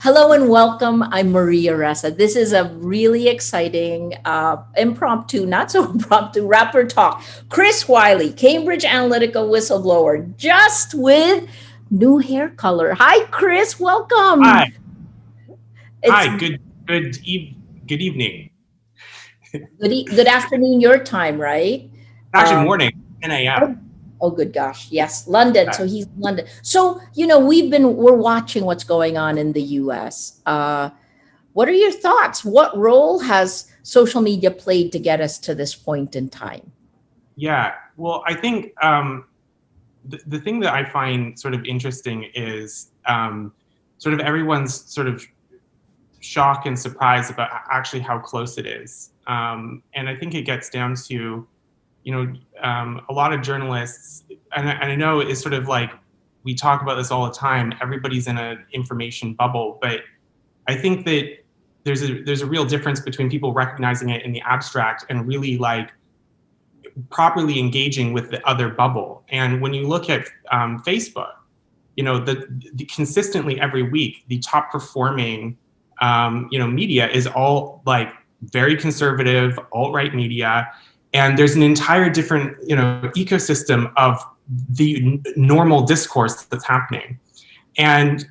Hello and welcome. I'm Maria Ressa. This is a really exciting, impromptu, not so impromptu, Rappler Talk. Chris Wylie, Cambridge Analytica whistleblower, just with new hair color. Hi, Chris. Welcome. Hi. It's Hi. Good evening. good afternoon your time, right? Actually, Um, morning, 10 oh, a.m. oh, good gosh. Yes, London. Uh, So he's in London. So, we're watching what's going on in the US. What are your thoughts? What role has social media played to get us to this point in time? yeah. Well, I think the thing that I find sort of interesting is sort of everyone's sort of shock and surprise about actually how close it is. And I think it gets down to, a lot of journalists, and I know it's sort of like we talk about this all the time. Everybody's in an information bubble, but I think that there's a real difference between people recognizing it in the abstract and really like properly engaging with the other bubble. And when you look at Facebook, the consistently every week the top performing media is all like very conservative alt-right media, and there's an entire different ecosystem of the normal discourse that's happening. And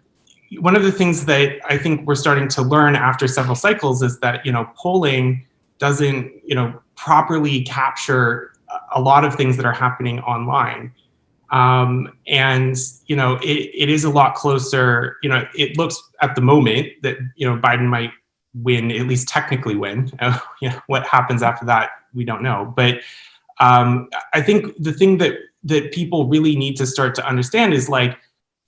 one of the things that I think we're starting to learn after several cycles is that polling doesn't properly capture a lot of things that are happening online. And it is a lot closer. It looks at the moment that Biden might win, at least technically win. What happens after that, we don't know. But I think the thing that people really need to start to understand is like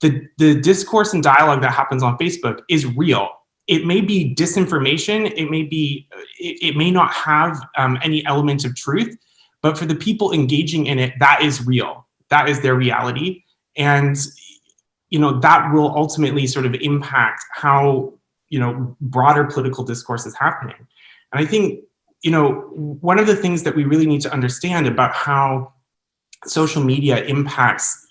the discourse and dialogue that happens on Facebook is real. It may be disinformation. It may not have any element of truth, but for the people engaging in it, that is real. That is their reality. And, that will ultimately sort of impact how, broader political discourse is happening. And I think, one of the things that we really need to understand about how social media impacts,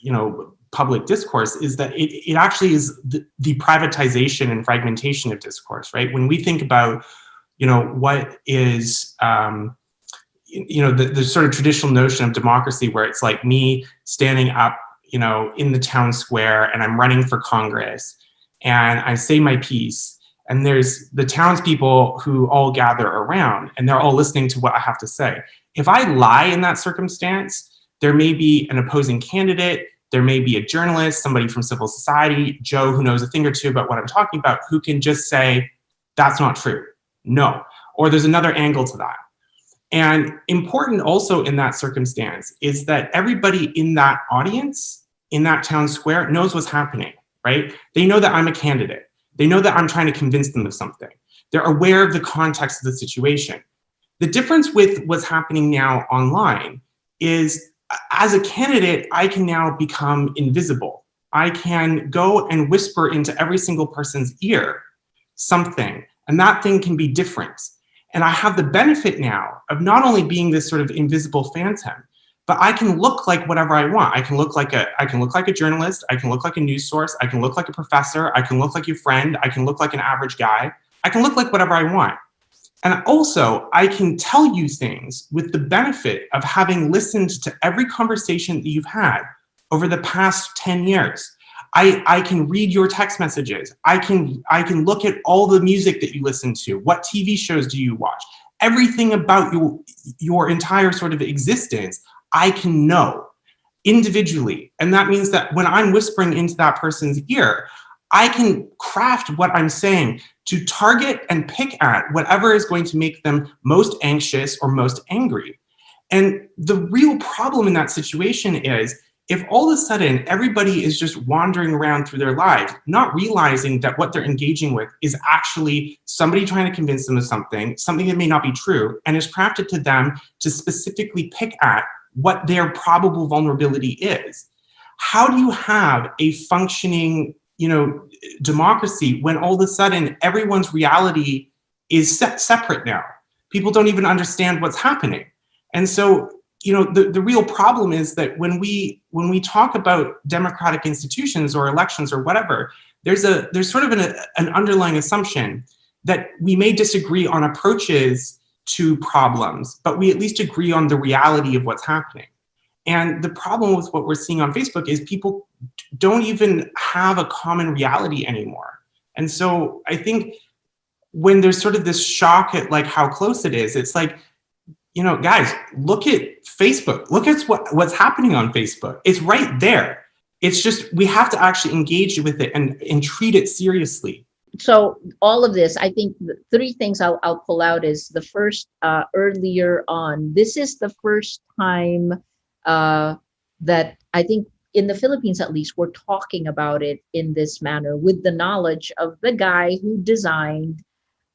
public discourse is that it actually is the privatization and fragmentation of discourse, right? When we think about, what is, the sort of traditional notion of democracy where it's like me standing up, in the town square and I'm running for Congress and I say my piece and there's the townspeople who all gather around and they're all listening to what I have to say. If I lie in that circumstance, there may be an opposing candidate, there may be a journalist, somebody from civil society, Joe, who knows a thing or two about what I'm talking about, who can just say, that's not true. No. Or there's another angle to that. And important also in that circumstance is that everybody in that audience, in that town square, knows what's happening, right? They know that I'm a candidate. They know that I'm trying to convince them of something. They're aware of the context of the situation. The difference with what's happening now online is, as a candidate, I can now become invisible. I can go and whisper into every single person's ear something, and that thing can be different. And I have the benefit now of not only being this sort of invisible phantom, but I can look like whatever I want. I can look like a journalist. I can look like a news source. I can look like a professor. I can look like your friend. I can look like an average guy. I can look like whatever I want. And also, I can tell you things with the benefit of having listened to every conversation that you've had over the past 10 years. I can read your text messages. I can look at all the music that you listen to. What TV shows do you watch? Everything about your entire sort of existence, I can know individually. And that means that when I'm whispering into that person's ear, I can craft what I'm saying to target and pick at whatever is going to make them most anxious or most angry. And the real problem in that situation is, if all of a sudden everybody is just wandering around through their lives, not realizing that what they're engaging with is actually somebody trying to convince them of something that may not be true, and is crafted to them to specifically pick at what their probable vulnerability is. How do you have a functioning, democracy when all of a sudden everyone's reality is separate now? People don't even understand what's happening. And so, the real problem is that when we talk about democratic institutions or elections or whatever, there's sort of an underlying assumption that we may disagree on approaches to problems, but we at least agree on the reality of what's happening. And the problem with what we're seeing on Facebook is people don't even have a common reality anymore. And so I think when there's sort of this shock at like how close it is, it's like, you know, guys, look at Facebook. Look at what's happening on Facebook. It's right there. It's just, we have to actually engage with it and treat it seriously. So all of this, I think the three things I'll pull out is the first, earlier on, this is the first time that I think in the Philippines, at least, we're talking about it in this manner with the knowledge of the guy who designed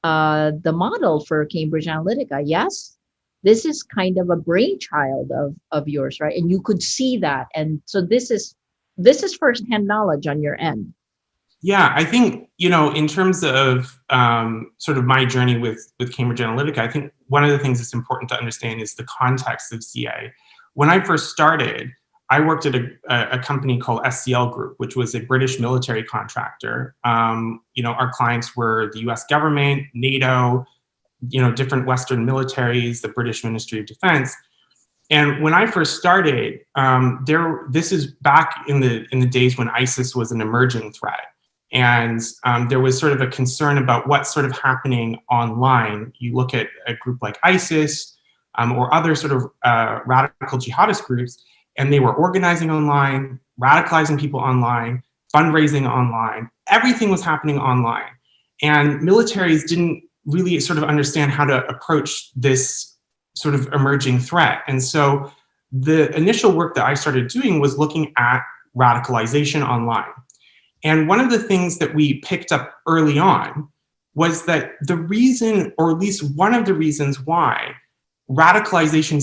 the model for Cambridge Analytica. Yes, this is kind of a brainchild of yours, right? And you could see that. And so this is firsthand knowledge on your end. Yeah, I think, you know, in terms of sort of my journey with Cambridge Analytica, I think one of the things that's important to understand is the context of CA. When I first started, I worked at a company called SCL Group, which was a British military contractor. You know, our clients were the US government, NATO, you know, different Western militaries, the British Ministry of Defense. And when I first started, this is back in the days when ISIS was an emerging threat. And there was sort of a concern about what's sort of happening online. You look at a group like ISIS or other sort of radical jihadist groups, and they were organizing online, radicalizing people online, fundraising online. Everything was happening online. And militaries didn't really sort of understand how to approach this sort of emerging threat. And so the initial work that I started doing was looking at radicalization online. And one of the things that we picked up early on was that the reason, or at least one of the reasons why radicalization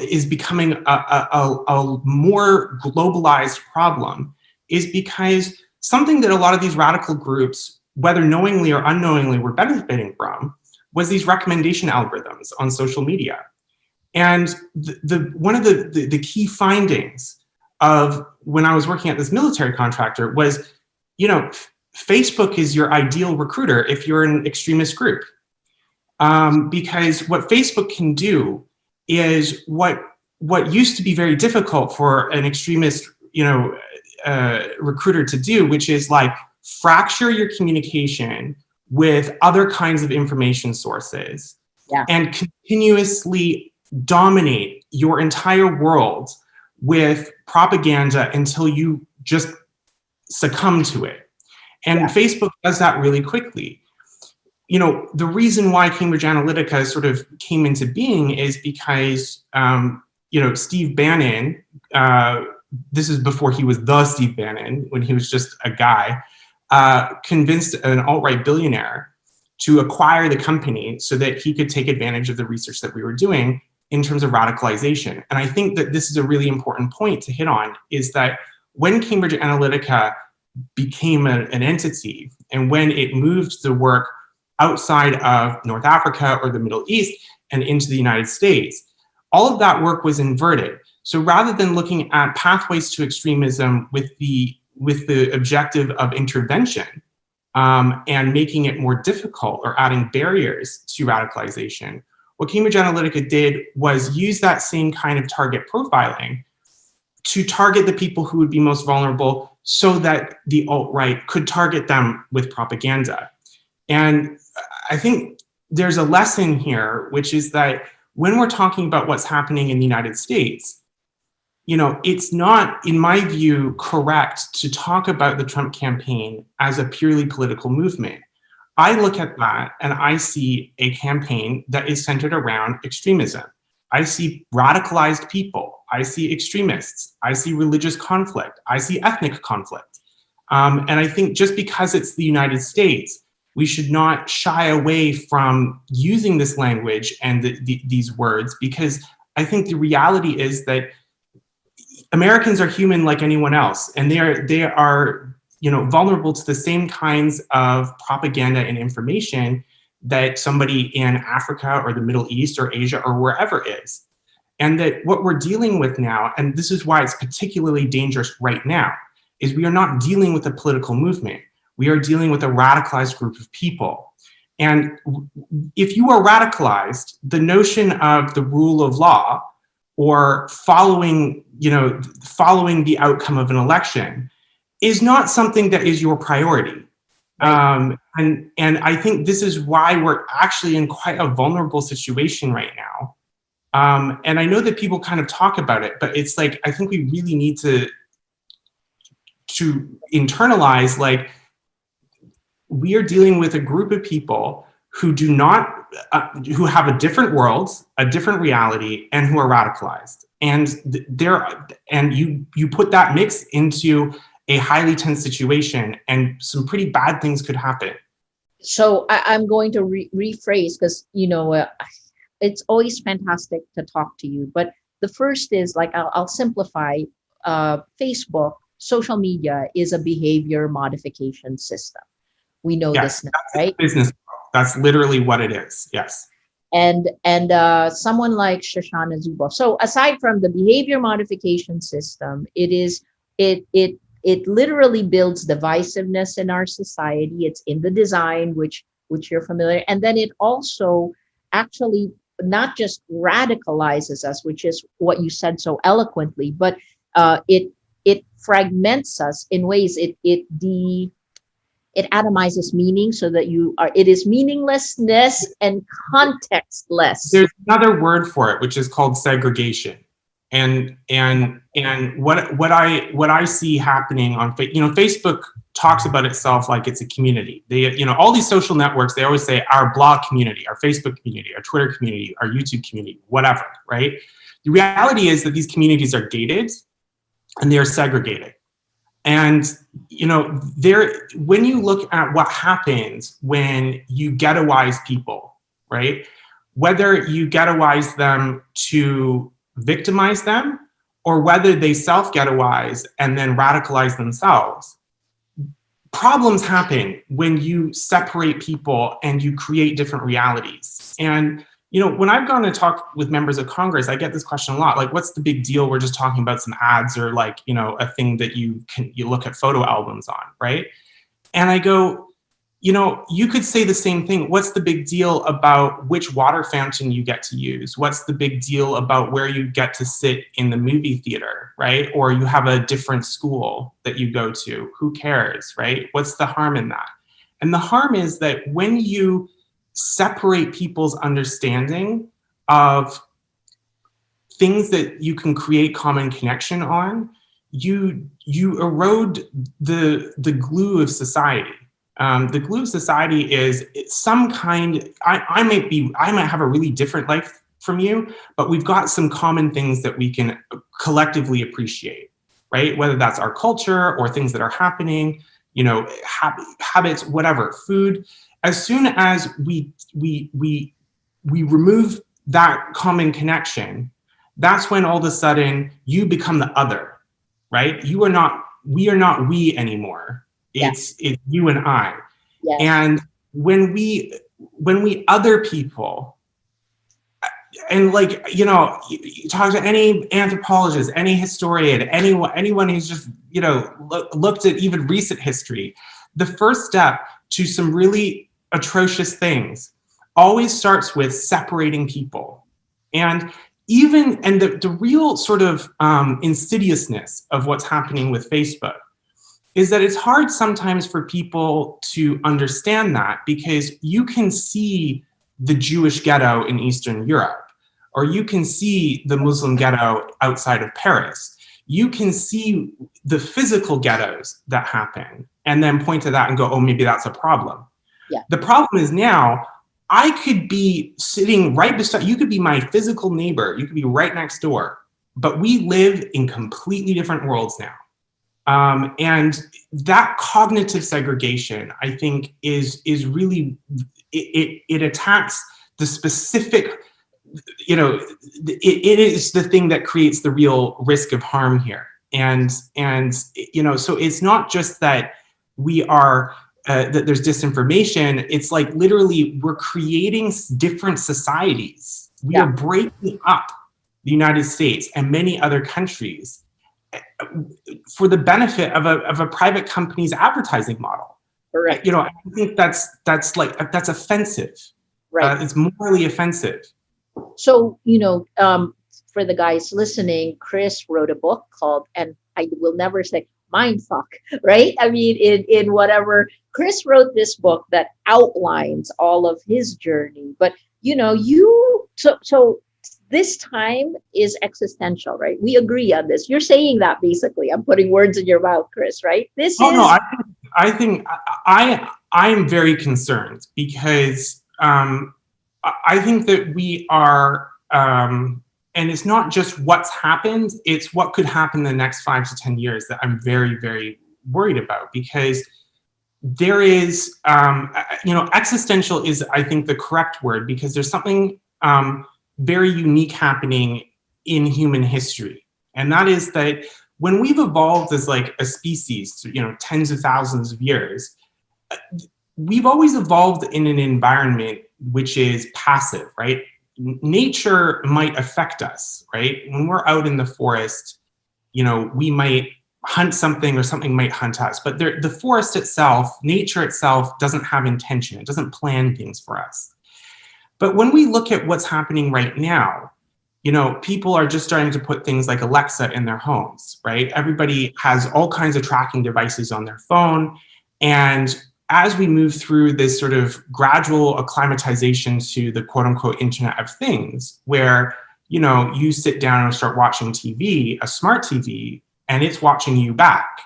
is becoming a more globalized problem is because something that a lot of these radical groups, whether knowingly or unknowingly, were benefiting from was these recommendation algorithms on social media. And one of the key findings of when I was working at this military contractor was, you know, Facebook is your ideal recruiter if you're an extremist group. Because what Facebook can do is what used to be very difficult for an extremist, you know, recruiter to do, which is like fracture your communication with other kinds of information sources, and continuously dominate your entire world with propaganda until you just succumb to it. And Facebook does that really quickly. You know, the reason why Cambridge Analytica sort of came into being is because, you know, Steve Bannon, this is before he was the Steve Bannon, when he was just a guy, convinced an alt-right billionaire to acquire the company so that he could take advantage of the research that we were doing in terms of radicalization. And I think that this is a really important point to hit on, is that when Cambridge Analytica became an entity, and when it moved the work outside of North Africa or the Middle East and into the United States, all of that work was inverted. So rather than looking at pathways to extremism with the objective of intervention and making it more difficult or adding barriers to radicalization, what Cambridge Analytica did was use that same kind of target profiling to target the people who would be most vulnerable so that the alt-right could target them with propaganda. And I think there's a lesson here, which is that when we're talking about what's happening in the United States, you know, it's not, in my view, correct to talk about the Trump campaign as a purely political movement. I look at that and I see a campaign that is centered around extremism. I see radicalized people. I see extremists. I see religious conflict. I see ethnic conflict. And I think just because it's the United States, we should not shy away from using this language and these words, because I think the reality is that Americans are human like anyone else, and they are you know, vulnerable to the same kinds of propaganda and information that somebody in Africa or the Middle East or Asia or wherever is. And that what we're dealing with now, and this is why it's particularly dangerous right now, is we are not dealing with a political movement. We are dealing with a radicalized group of people. And if you are radicalized, the notion of the rule of law or following the outcome of an election is not something that is your priority. Right. And I think this is why we're actually in quite a vulnerable situation right now. And I know that people kind of talk about it, but it's like, I think we really need to internalize, like, we are dealing with a group of people who do not, who have a different world, a different reality, and who are radicalized. And you put that mix into a highly tense situation, and some pretty bad things could happen. So I'm going to rephrase, because it's always fantastic to talk to you. But the first is, like, I'll simplify. Facebook, social media is a behavior modification system. We know this now, right? Business. That's literally what it is. Yes. And someone like Shoshana Zuboff. So aside from the behavior modification system, it literally builds divisiveness in our society. It's in the design, which you're familiar, and then it also actually not just radicalizes us, which is what you said so eloquently, but it fragments us in ways. It atomizes meaning, so that it is meaninglessness and contextless. There's another word for it, which is called segregation. And what I see happening on Facebook talks about itself like it's a community. They, all these social networks, they always say our blog community, our Facebook community, our Twitter community, our YouTube community, whatever, right? The reality is that these communities are gated and they are segregated. And, when you look at what happens when you ghettoize people, right? Whether you ghettoize them to victimize them, or whether they self-ghettoize and then radicalize themselves, problems happen when you separate people and you create different realities. And when I've gone to talk with members of Congress, I get this question a lot, like, what's the big deal? We're just talking about some ads, or like, a thing that you look at photo albums on, right? And I go, you could say the same thing. What's the big deal about which water fountain you get to use? What's the big deal about where you get to sit in the movie theater, right? Or you have a different school that you go to. Who cares, right? What's the harm in that? And the harm is that when you separate people's understanding of things that you can create common connection on, you erode the glue of society. The glue of society is some kind. I might have a really different life from you, but we've got some common things that we can collectively appreciate, right? Whether that's our culture or things that are happening, habits, whatever, food. As soon as we remove that common connection, that's when all of a sudden you become the other, right? We are not we anymore. It's you and I. Yes. And when we other people, and you talk to any anthropologist, any historian, anyone who's just looked at even recent history, the first step to some really atrocious things always starts with separating people. And the real sort of insidiousness of what's happening with Facebook is that it's hard sometimes for people to understand that, because you can see the Jewish ghetto in Eastern Europe, or you can see the Muslim ghetto outside of Paris. You can see the physical ghettos that happen and then point to that and go, oh, maybe that's a problem. Yeah. The problem is now I could be sitting right beside, you could be my physical neighbor, you could be right next door, but we live in completely different worlds now. And that cognitive segregation, I think, is really, it attacks the specific, it is the thing that creates the real risk of harm here. And so it's not just that we are, that there's disinformation. It's like literally we're creating different societies. We are breaking up the United States and many other countries. for the benefit of a private company's advertising model. Correct. I think that's offensive. Right. It's morally offensive. So, for the guys listening, Chris wrote a book called, and I will never say mindfuck, right? I mean, in whatever, Chris wrote this book that outlines all of his journey. But so this time is existential, right? We agree on this. You're saying that basically. I'm putting words in your mouth, Chris, right? This Oh no, is I think I'm very concerned because I think that we are, and it's not just what's happened, it's what could happen in the next 5 to 10 years that I'm very, very worried about, because there is, existential is, I think, the correct word, because there's something very unique happening in human history. And that is that when we've evolved as like a species, tens of thousands of years, we've always evolved in an environment which is passive, right? Nature might affect us, right? When we're out in the forest, we might hunt something or something might hunt us, but the forest itself, nature itself, doesn't have intention. It doesn't plan things for us. But when we look at what's happening right now, people are just starting to put things like Alexa in their homes, right? Everybody has all kinds of tracking devices on their phone. And as we move through this sort of gradual acclimatization to the quote unquote Internet of Things, where, you sit down and start watching TV, a smart TV, and it's watching you back.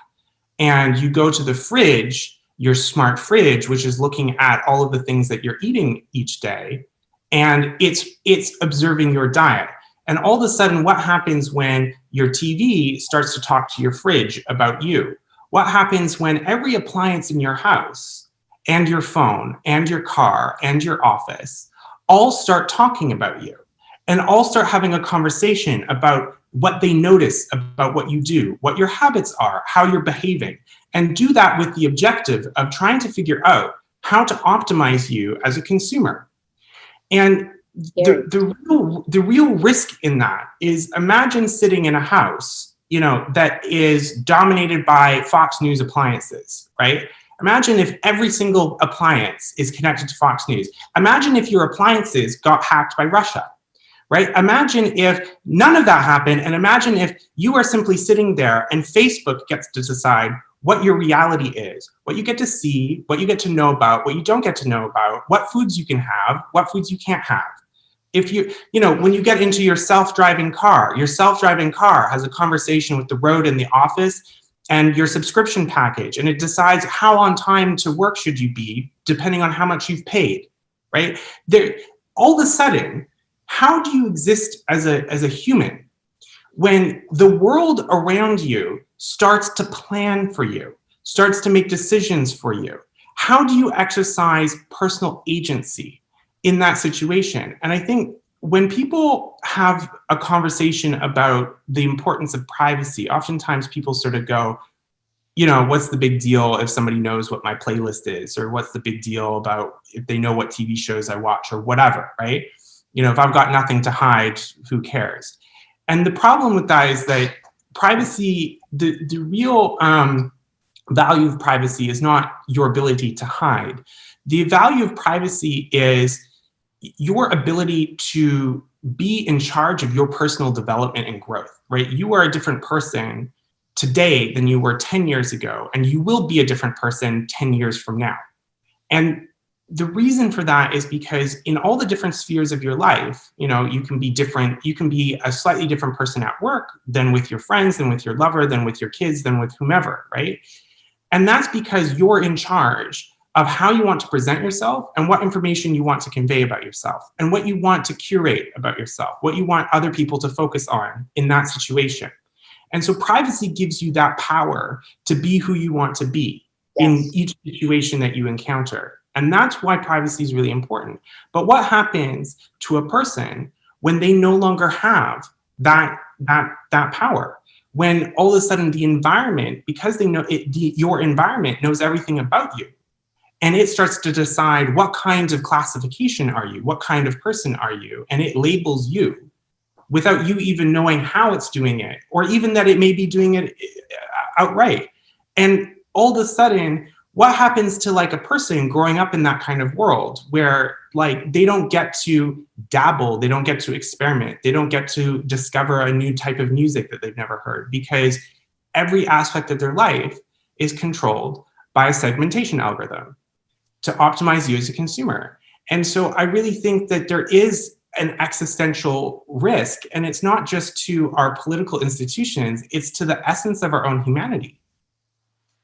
And you go to the fridge, your smart fridge, which is looking at all of the things that you're eating each day, and it's observing your diet. And all of a sudden, what happens when your TV starts to talk to your fridge about you? What happens when every appliance in your house and your phone and your car and your office all start talking about you and all start having a conversation about what they notice about what you do, what your habits are, how you're behaving, and do that with the objective of trying to figure out how to optimize you as a consumer? And the real risk in that is, imagine sitting in a house, that is dominated by Fox News appliances, right? Imagine if every single appliance is connected to Fox News. Imagine if your appliances got hacked by Russia, right? Imagine if none of that happened, and imagine if you are simply sitting there and Facebook gets to decide what your reality is, what you get to see, what you get to know about, what you don't get to know about, what foods you can have, what foods you can't have. If when you get into your self-driving car has a conversation with the road and the office and your subscription package, and it decides how on time to work should you be, depending on how much you've paid, right? All of a sudden, how do you exist as a human when the world around you starts to plan for you, starts to make decisions for you? How do you exercise personal agency in that situation? And I think when people have a conversation about the importance of privacy, oftentimes people sort of go, what's the big deal if somebody knows what my playlist is? Or what's the big deal about if they know what TV shows I watch or whatever, right? If I've got nothing to hide, who cares? And the problem with that is that privacy, the real value of privacy is not your ability to hide. The value of privacy is your ability to be in charge of your personal development and growth, right? You are a different person today than you were 10 years ago, and you will be a different person 10 years from now. And the reason for that is because in all the different spheres of your life, you can be different. You can be a slightly different person at work than with your friends, than with your lover, than with your kids, than with whomever, right? And that's because you're in charge of how you want to present yourself and what information you want to convey about yourself and what you want to curate about yourself, what you want other people to focus on in that situation. And so privacy gives you that power to be who you want to be in each situation that you encounter. And that's why privacy is really important. But what happens to a person when they no longer have that power? When all of a sudden the environment, because they know your environment knows everything about you, and it starts to decide what kind of classification are you, what kind of person are you, and it labels you. without you even knowing how it's doing it, or even that it may be doing it outright. And all of a sudden, what happens to like a person growing up in that kind of world where like they don't get to dabble, they don't get to experiment, they don't get to discover a new type of music that they've never heard, because every aspect of their life is controlled by a segmentation algorithm to optimize you as a consumer. And so I really think that there is an existential risk, and it's not just to our political institutions, it's to the essence of our own humanity.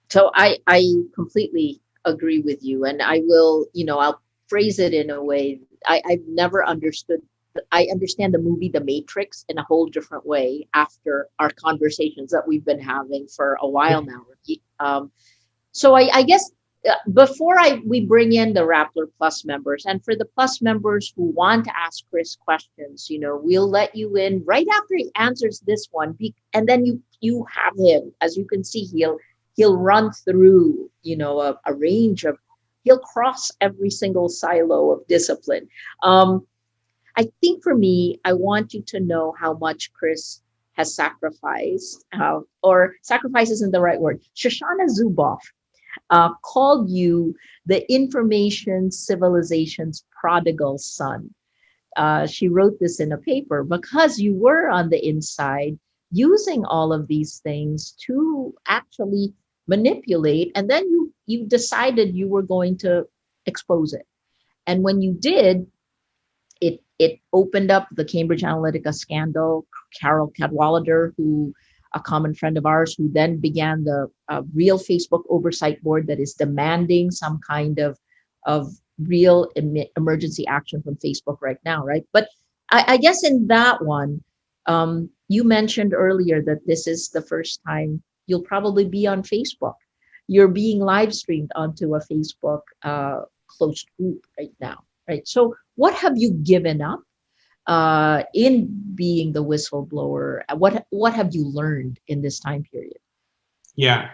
So I completely agree with you. And I will, I'll phrase it in a way. I've never understood. I understand the movie The Matrix in a whole different way after our conversations that we've been having for a while now. So I guess before we bring in the Rappler Plus members, and for the Plus members who want to ask Chris questions, we'll let you in right after he answers this one, and then you have him. As you can see, he'll run through, a range of, he'll cross every single silo of discipline. I think for me, I want you to know how much Chris has sacrificed, or sacrifice isn't the right word. Shoshana Zuboff called you the information civilization's prodigal son. She wrote this in a paper because you were on the inside using all of these things to actually manipulate, and then you decided you were going to expose it. And when you did, it opened up the Cambridge Analytica scandal. Carol Cadwallader, who a common friend of ours, who then began the real Facebook oversight board that is demanding some kind of real emergency action from Facebook right now, right? But I guess in that one, you mentioned earlier that this is the first time you'll probably be on Facebook. You're being live streamed onto a Facebook closed group right now, right? So what have you given up in being the whistleblower? What have you learned in this time period? Yeah.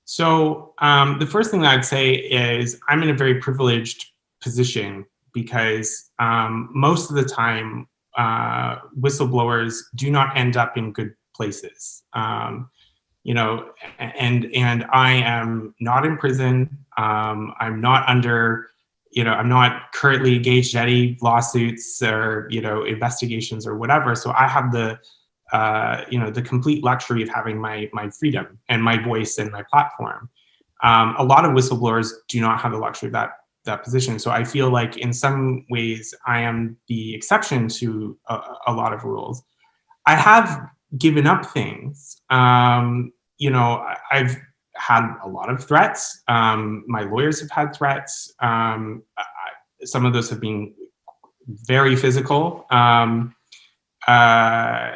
So the first thing that I'd say is I'm in a very privileged position because most of the time whistleblowers do not end up in good places. And I am not in prison. I'm not under, I'm not currently engaged in any lawsuits or, investigations or whatever. So I have the complete luxury of having my freedom and my voice and my platform. A lot of whistleblowers do not have the luxury of that position. So I feel like in some ways I am the exception to a lot of rules. I have given up things. I've had a lot of threats. My lawyers have had threats. Some of those have been very physical. But I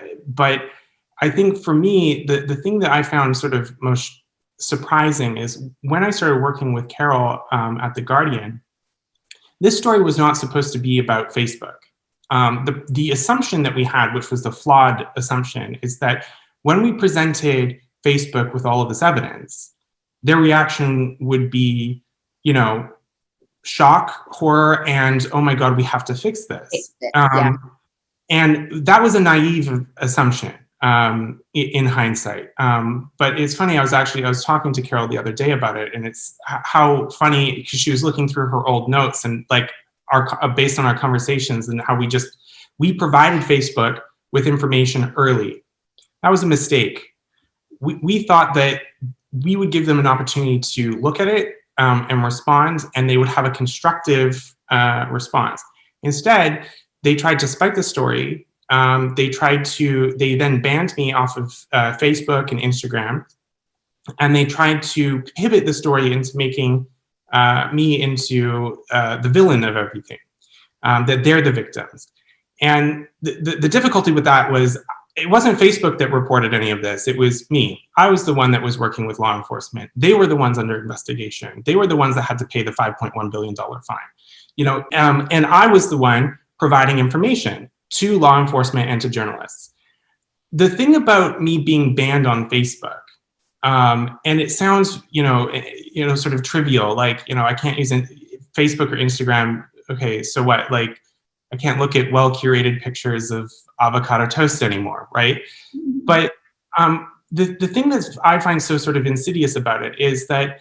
think for me, the thing that I found sort of most surprising is when I started working with Carol at The Guardian, this story was not supposed to be about Facebook. The assumption that we had, which was the flawed assumption, is that when we presented Facebook with all of this evidence, their reaction would be, shock, horror, and oh my God, we have to fix this. Yeah. And that was a naive assumption in hindsight. But it's funny, I was talking to Carol the other day about it, and it's how funny, because she was looking through her old notes and like based on our conversations and how we provided Facebook with information early. That was a mistake. We thought that we would give them an opportunity to look at it and respond, and they would have a constructive response. Instead, they tried to spike the story. They then banned me off of Facebook and Instagram, and they tried to pivot the story into making me into the villain of everything, that they're the victims. And the difficulty with that was it wasn't Facebook that reported any of this. It was me. I was the one that was working with law enforcement. They were the ones under investigation. They were the ones that had to pay the $5.1 billion fine. And I was the one providing information to law enforcement and to journalists. The thing about me being banned on Facebook, and it sounds, sort of trivial, like, I can't use Facebook or Instagram. Okay, so what? Like, I can't look at well-curated pictures of avocado toast anymore, right? But the thing that I find so sort of insidious about it is that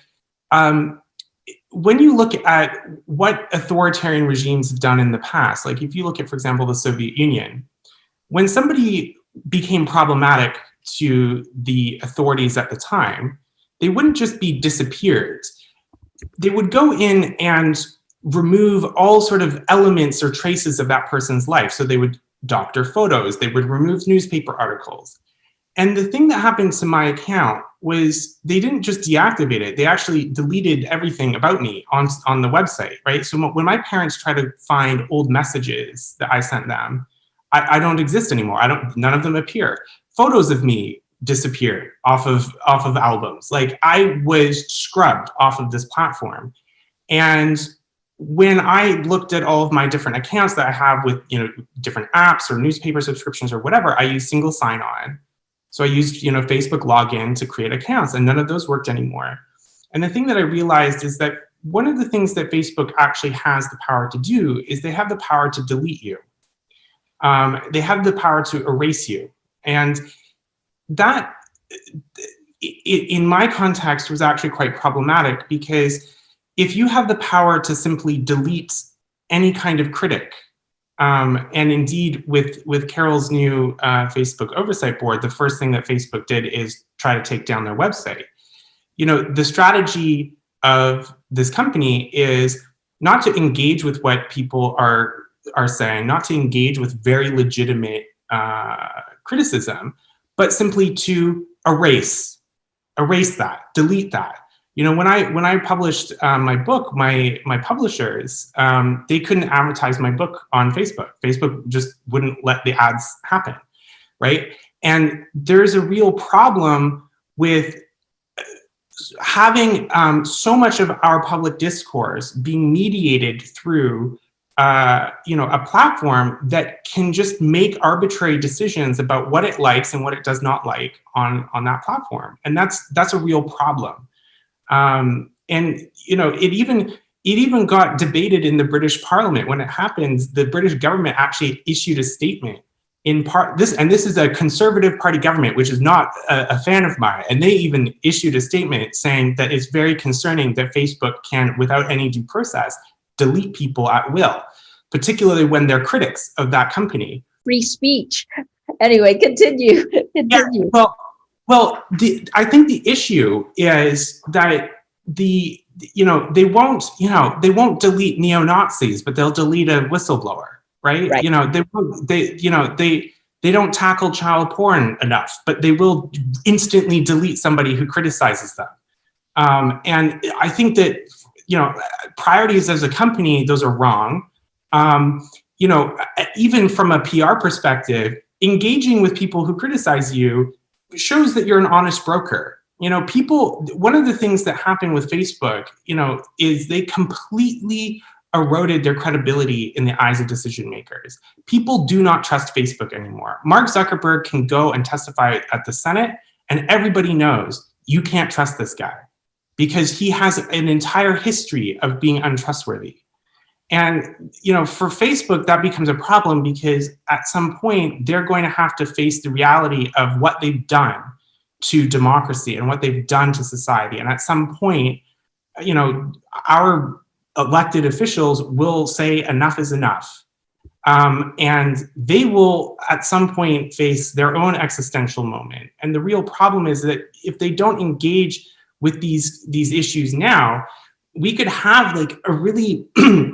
when you look at what authoritarian regimes have done in the past, like if you look at, for example, the Soviet Union, when somebody became problematic to the authorities at the time, they wouldn't just be disappeared. They would go in and remove all sort of elements or traces of that person's life. So they would doctor photos, they would remove newspaper articles. And the thing that happened to my account was they didn't just deactivate it, they actually deleted everything about me on the website, right? So when my parents try to find old messages that I sent them, I don't exist anymore. None of them appear. Photos of me disappeared off of albums. Like I was scrubbed off of this platform. And when I looked at all of my different accounts that I have with, different apps or newspaper subscriptions or whatever, I use single sign-on. So I used, Facebook login to create accounts, and none of those worked anymore. And the thing that I realized is that one of the things that Facebook actually has the power to do is they have the power to delete you. They have the power to erase you. And that, in my context, was actually quite problematic, because if you have the power to simply delete any kind of critic, and indeed with Carol's new Facebook oversight board, the first thing that Facebook did is try to take down their website. The strategy of this company is not to engage with what people are saying, not to engage with very legitimate criticism, but simply to erase that, delete that. When I published my book, my publishers, they couldn't advertise my book on Facebook. Facebook just wouldn't let the ads happen, right? And there's a real problem with having so much of our public discourse being mediated through a platform that can just make arbitrary decisions about what it likes and what it does not like on that platform. And that's a real problem. And it even got debated in the British Parliament. When it happened, the British government actually issued a statement in part, this is a Conservative Party government, which is not a fan of mine. And they even issued a statement saying that it's very concerning that Facebook can, without any due process, delete people at will, particularly when they're critics of that company. Free speech. Anyway, continue. Yeah, well, I think the issue is that they won't delete neo-Nazis, but they'll delete a whistleblower, right? They don't tackle child porn enough, but they will instantly delete somebody who criticizes them. And I think that priorities as a company, those are wrong. Even from a PR perspective, engaging with people who criticize you shows that you're an honest broker. One of the things that happened with Facebook, is they completely eroded their credibility in the eyes of decision makers. People do not trust Facebook anymore. Mark Zuckerberg can go and testify at the Senate, and everybody knows you can't trust this guy because he has an entire history of being untrustworthy. And, for Facebook, that becomes a problem because at some point they're going to have to face the reality of what they've done to democracy and what they've done to society. And at some point, our elected officials will say enough is enough. And they will at some point face their own existential moment. And the real problem is that if they don't engage with these issues now, we could have like a really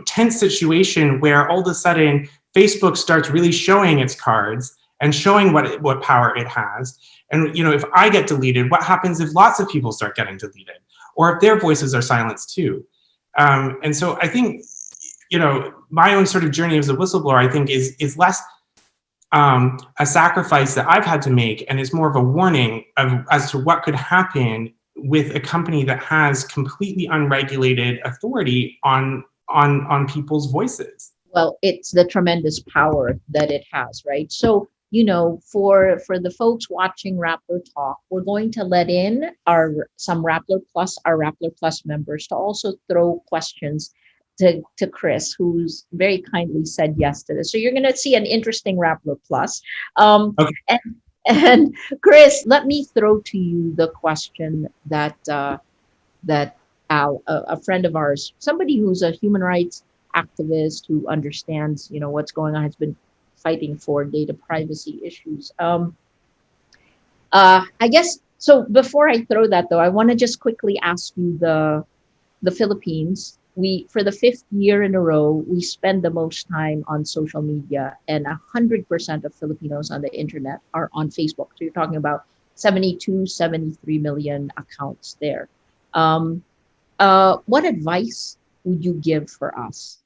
tense situation where all of a sudden Facebook starts really showing its cards and showing what power it has. And if I get deleted, what happens if lots of people start getting deleted, or if their voices are silenced too? And so I think my own sort of journey as a whistleblower, I think is less a sacrifice that I've had to make, and is more of a warning as to what could happen with a company that has completely unregulated authority on people's voices. Well, it's the tremendous power that it has, right? So, for the folks watching Rappler Talk, we're going to let in some Rappler Plus members to also throw questions to Chris, who's very kindly said yes to this. So you're going to see an interesting Rappler Plus. Okay. And Chris, let me throw to you the question that that Al, a friend of ours, somebody who's a human rights activist who understands, what's going on, has been fighting for data privacy issues. I guess so. Before I throw that, though, I want to just quickly ask you the Philippines. We, for the fifth year in a row, we spend the most time on social media, and 100% of Filipinos on the internet are on Facebook. So you're talking about 72, 73 million accounts there. Um, what advice would you give for us?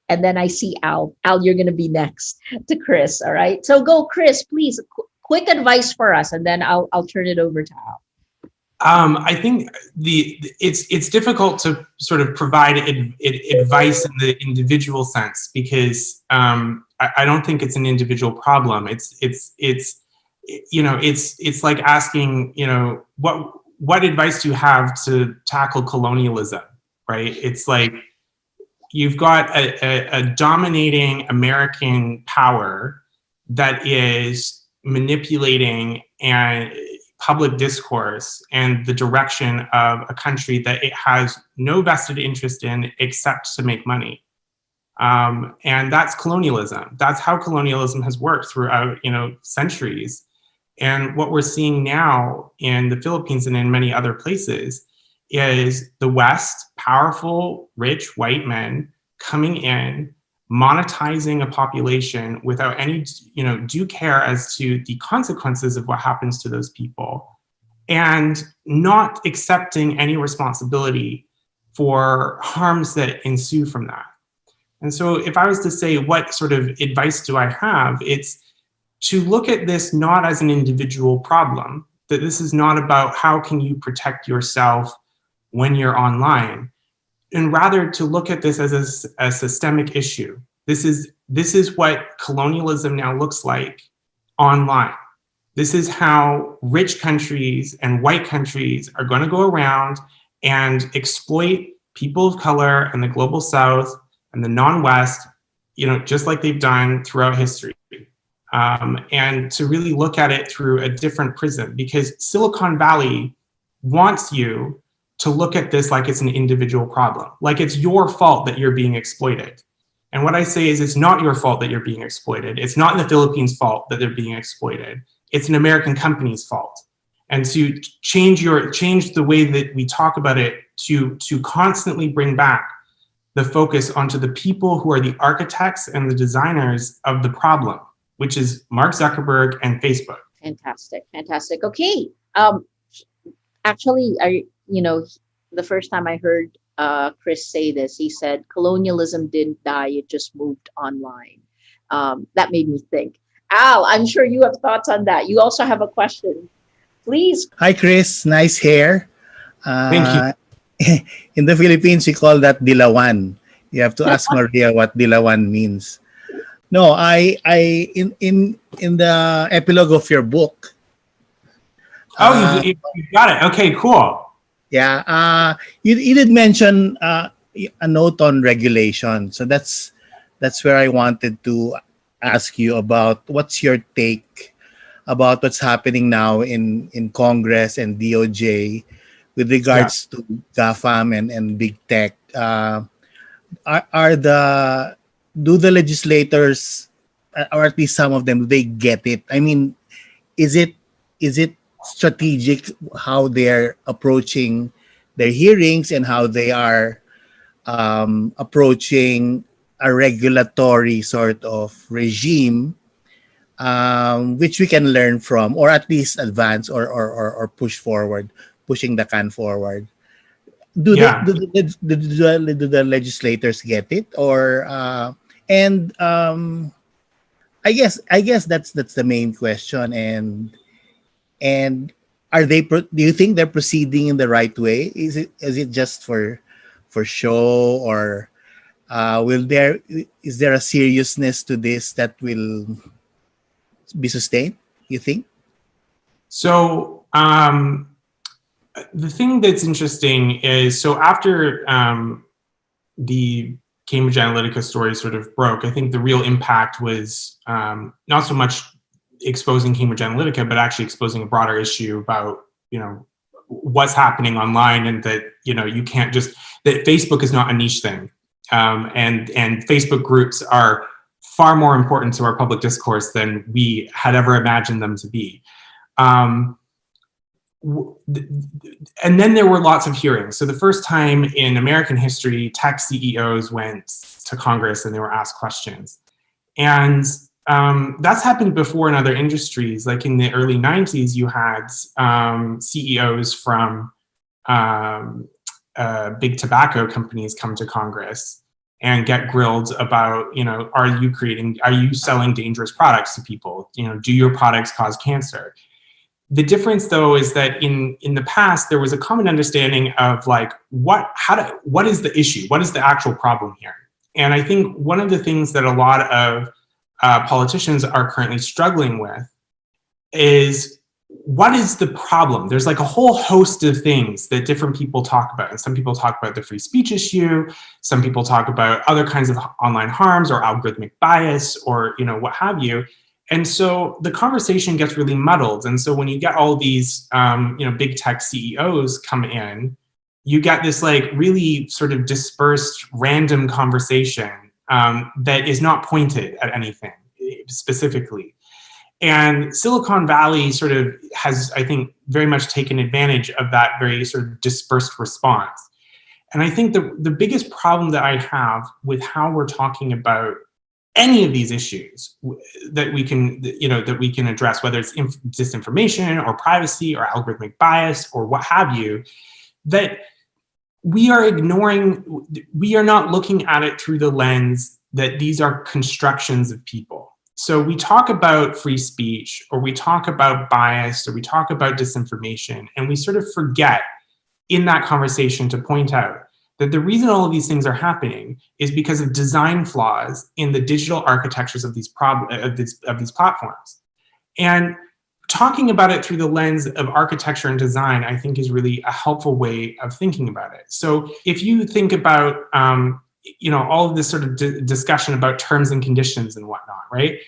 And then I see Al. Al, you're going to be next to Chris. All right. So go, Chris, please. Quick advice for us, and then I'll turn it over to Al. I think it's difficult to sort of provide advice in the individual sense because I don't think it's an individual problem. It's like asking, what advice do you have to tackle colonialism, right? It's like you've got a dominating American power that is manipulating and public discourse and the direction of a country that it has no vested interest in except to make money. And that's colonialism. That's how colonialism has worked throughout, centuries. And what we're seeing now in the Philippines and in many other places is the West, powerful, rich white men coming in, monetizing a population without any, due care as to the consequences of what happens to those people, and not accepting any responsibility for harms that ensue from that. And so if I was to say, what sort of advice do I have? It's to look at this not as an individual problem, that this is not about how can you protect yourself when you're online, and rather to look at this as a systemic issue. This is what colonialism now looks like online. This is how rich countries and white countries are going to go around and exploit people of color and the global South and the non-West, just like they've done throughout history. And to really look at it through a different prism, because Silicon Valley wants you to look at this like it's an individual problem, like it's your fault that you're being exploited. And what I say is it's not your fault that you're being exploited. It's not the Philippines' fault that they're being exploited. It's an American company's fault. And to change the way that we talk about it, to constantly bring back the focus onto the people who are the architects and the designers of the problem, which is Mark Zuckerberg and Facebook. Fantastic. Okay. Actually, the first time I heard Chris say this, he said, colonialism didn't die, it just moved online. That made me think. Al, I'm sure you have thoughts on that. You also have a question. Please. Hi, Chris. Nice hair. Thank you. In the Philippines, we call that dilawan. You have to ask Maria what dilawan means. No, in the epilogue of your book. You got it. Okay, cool. Yeah. You did mention a note on regulation. So that's where I wanted to ask you about what's your take about what's happening now in Congress and DOJ with regards to GAFAM and big tech. Do the legislators, or at least some of them, do they get it? I mean, is it strategic how they're approaching their hearings and how they are approaching a regulatory sort of regime, which we can learn from, or at least advance or push forward, pushing the can forward? Do the legislators get it, or I guess that's the main question, and are they? Do you think they're proceeding in the right way? Is it just for show, or is there a seriousness to this that will be sustained, you think? So the thing that's interesting is, so after the Cambridge Analytica story sort of broke, I think the real impact was not so much exposing Cambridge Analytica, but actually exposing a broader issue about, what's happening online, and that, you can't just, that Facebook is not a niche thing. And Facebook groups are far more important to our public discourse than we had ever imagined them to be. And then there were lots of hearings. So the first time in American history, tech CEOs went to Congress and they were asked questions. And that's happened before in other industries. Like in the early 90s, you had CEOs from big tobacco companies come to Congress and get grilled about, are you selling dangerous products to people? Do your products cause cancer? The difference, though, is that in the past, there was a common understanding of like, what is the issue? What is the actual problem here? And I think one of the things that a lot of politicians are currently struggling with is, what is the problem? There's like a whole host of things that different people talk about. And some people talk about the free speech issue. Some people talk about other kinds of online harms or algorithmic bias or, what have you. And so the conversation gets really muddled. And so when you get all these, big tech CEOs come in, you get this like really sort of dispersed random conversation that is not pointed at anything specifically. And Silicon Valley sort of has, I think, very much taken advantage of that very sort of dispersed response. And I think the biggest problem that I have with how we're talking about any of these issues that we can address, whether it's disinformation or privacy or algorithmic bias or what have you, that we are ignoring, we are not looking at it through the lens that these are constructions of people. So we talk about free speech, or we talk about bias, or we talk about disinformation, and we sort of forget in that conversation to point out that the reason all of these things are happening is because of design flaws in the digital architectures of these platforms. And talking about it through the lens of architecture and design, I think, is really a helpful way of thinking about it. So if you think about all of this sort of discussion about terms and conditions and whatnot, right?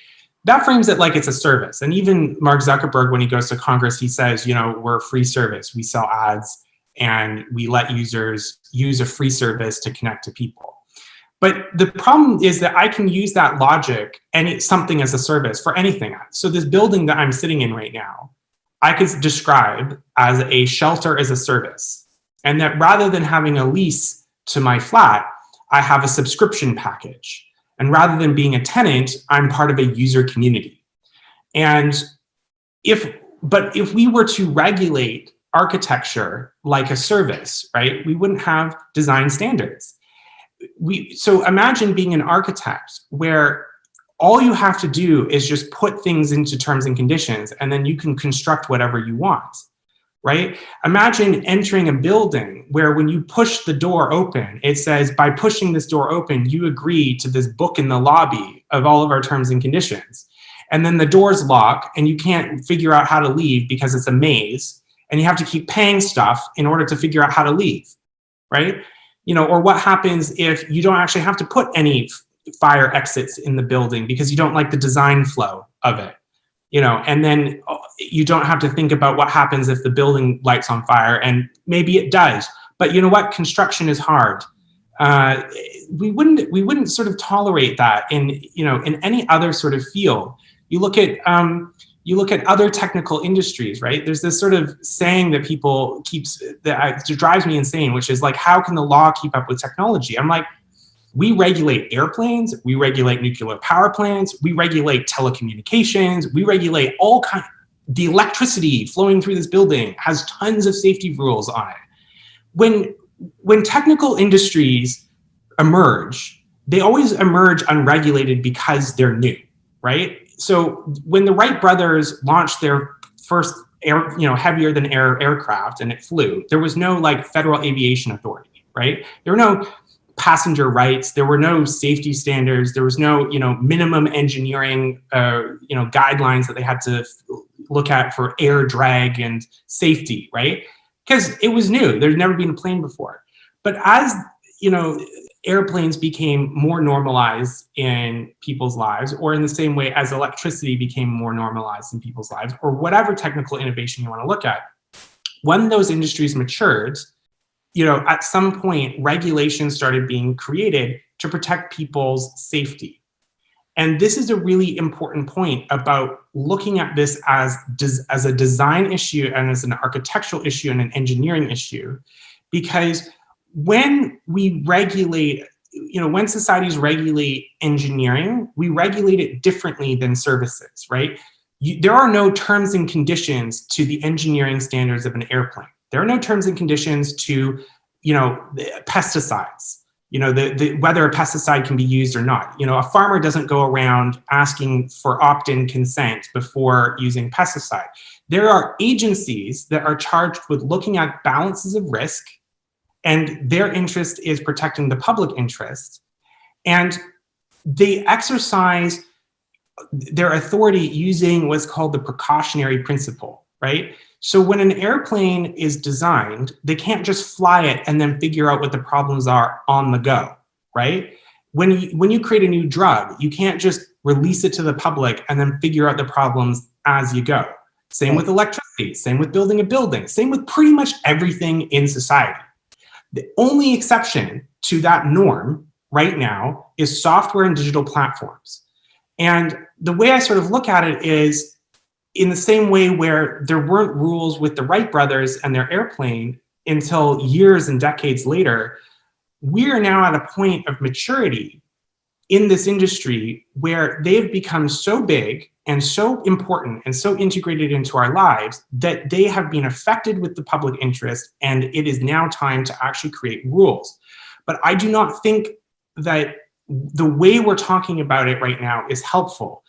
That frames it like it's a service. And even Mark Zuckerberg, when he goes to Congress, he says, we're a free service. We sell ads and we let users use a free service to connect to people. But the problem is that I can use that logic and something as a service for anything. So this building that I'm sitting in right now, I could describe as a shelter as a service. And that rather than having a lease to my flat, I have a subscription package. And rather than being a tenant, I'm part of a user community. And if we were to regulate architecture like a service, right, we wouldn't have design standards. So imagine being an architect where all you have to do is just put things into terms and conditions, and then you can construct whatever you want. Right? Imagine entering a building where when you push the door open, it says, by pushing this door open, you agree to this book in the lobby of all of our terms and conditions. And then the doors lock and you can't figure out how to leave because it's a maze, and you have to keep paying stuff in order to figure out how to leave, right? Or what happens if you don't actually have to put any fire exits in the building because you don't like the design flow of it. And then you don't have to think about what happens if the building lights on fire, and maybe it does. But you know what? Construction is hard. We wouldn't sort of tolerate that in any other sort of field. You look at other technical industries, right? There's this sort of saying that people that drives me insane, which is like, how can the law keep up with technology? I'm like, we regulate airplanes, we regulate nuclear power plants, we regulate telecommunications, we regulate all kinds. The electricity flowing through this building has tons of safety rules on it. When technical industries emerge, they always emerge unregulated because they're new, right? So when the Wright brothers launched their first heavier than air aircraft and it flew, there was no like Federal Aviation Authority, right? There were no passenger rights, there were no safety standards, there was no minimum engineering guidelines that they had to look at for air drag and safety, right? Because it was new, there'd never been a plane before. But as airplanes became more normalized in people's lives, or in the same way as electricity became more normalized in people's lives, or whatever technical innovation you want to look at, when those industries matured, at some point, regulations started being created to protect people's safety. And this is a really important point about looking at this as a design issue and as an architectural issue and an engineering issue, because when we regulate, when societies regulate engineering, we regulate it differently than services, right? There are no terms and conditions to the engineering standards of an airplane. There are no terms and conditions to, pesticides, whether a pesticide can be used or not. A farmer doesn't go around asking for opt-in consent before using pesticide. There are agencies that are charged with looking at balances of risk, and their interest is protecting the public interest. And they exercise their authority using what's called the precautionary principle, right? So when an airplane is designed, they can't just fly it and then figure out what the problems are on the go, right? When you create a new drug, you can't just release it to the public and then figure out the problems as you go. Same with electricity, same with building a building, same with pretty much everything in society. The only exception to that norm right now is software and digital platforms. And the way I sort of look at it is in the same way where there weren't rules with the Wright brothers and their airplane until years and decades later, we are now at a point of maturity in this industry where they've become so big and so important and so integrated into our lives that they have been affected with the public interest, and it is now time to actually create rules. But I do not think that the way we're talking about it right now is helpful.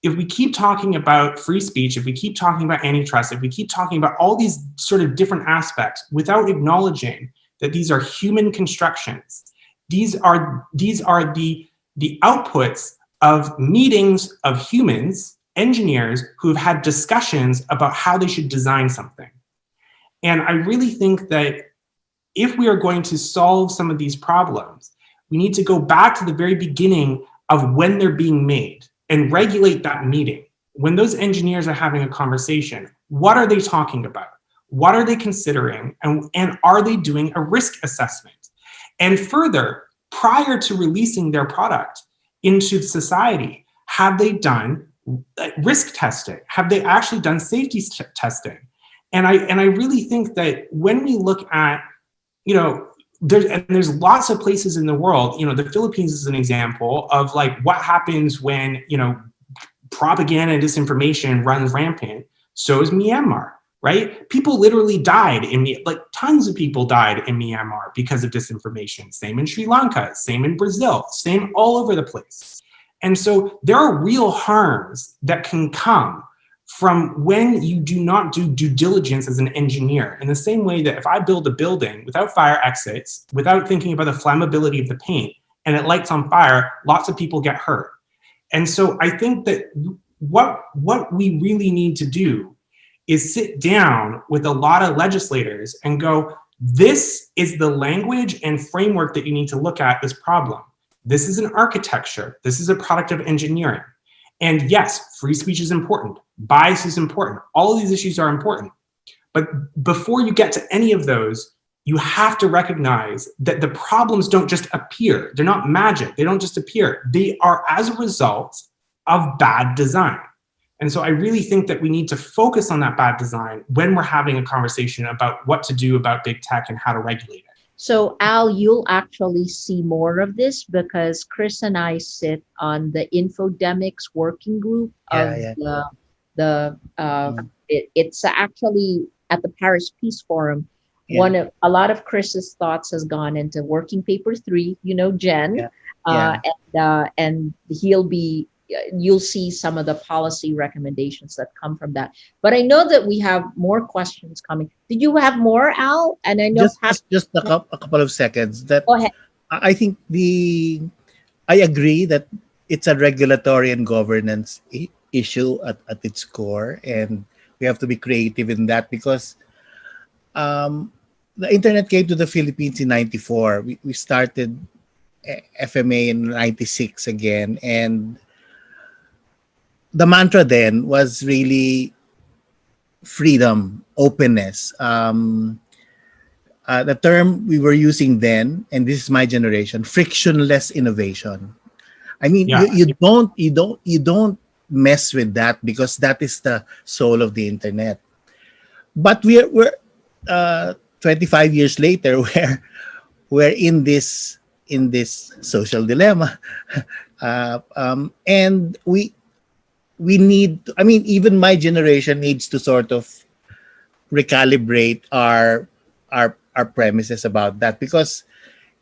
If we keep talking about free speech, if we keep talking about antitrust, if we keep talking about all these sort of different aspects without acknowledging that these are human constructions, these are the outputs of meetings of humans, engineers, who have had discussions about how they should design something. And I really think that if we are going to solve some of these problems, we need to go back to the very beginning of when they're being made and regulate that meeting. When those engineers are having a conversation, what are they talking about? What are they considering? And are they doing a risk assessment? And further, prior to releasing their product into society, have they done risk testing? Have they actually done safety testing? And I really think that when we look at, there's lots of places in the world, the Philippines is an example of like what happens when, propaganda and disinformation runs rampant. So is Myanmar, right? People literally died tons of people died in Myanmar because of disinformation. Same in Sri Lanka, same in Brazil, same all over the place. And so there are real harms that can come from when you do not do due diligence as an engineer. In the same way that if I build a building without fire exits, without thinking about the flammability of the paint, and it lights on fire, lots of people get hurt. And so I think that what we really need to do is sit down with a lot of legislators and go, this is the language and framework that you need to look at this problem. This is an architecture. This is a product of engineering. And yes, free speech is important. Bias is important. All of these issues are important. But before you get to any of those, you have to recognize that the problems don't just appear. They're not magic. They don't just appear. They are as a result of bad design. And so I really think that we need to focus on that bad design when we're having a conversation about what to do about big tech and how to regulate it. So Al, you'll actually see more of this because Chris and I sit on the infodemics working group of it's actually at the Paris Peace Forum. Yeah. A lot of Chris's thoughts has gone into working paper 3, Jen, and you'll see some of the policy recommendations that come from that. But I know that we have more questions coming. Did you have more, Al? And I know just a couple of seconds. Go ahead. I think I agree that it's a regulatory and governance issue at its core, and we have to be creative in that because the internet came to the Philippines in 94. We started FMA in 96 again. And the mantra then was really freedom, openness. The term we were using then, and this is my generation, frictionless innovation. I mean, Yeah. you don't mess with that because that is the soul of the internet. But we're 25 years later where we're in this social dilemma, and we need. I mean, even my generation needs to sort of recalibrate our premises about that because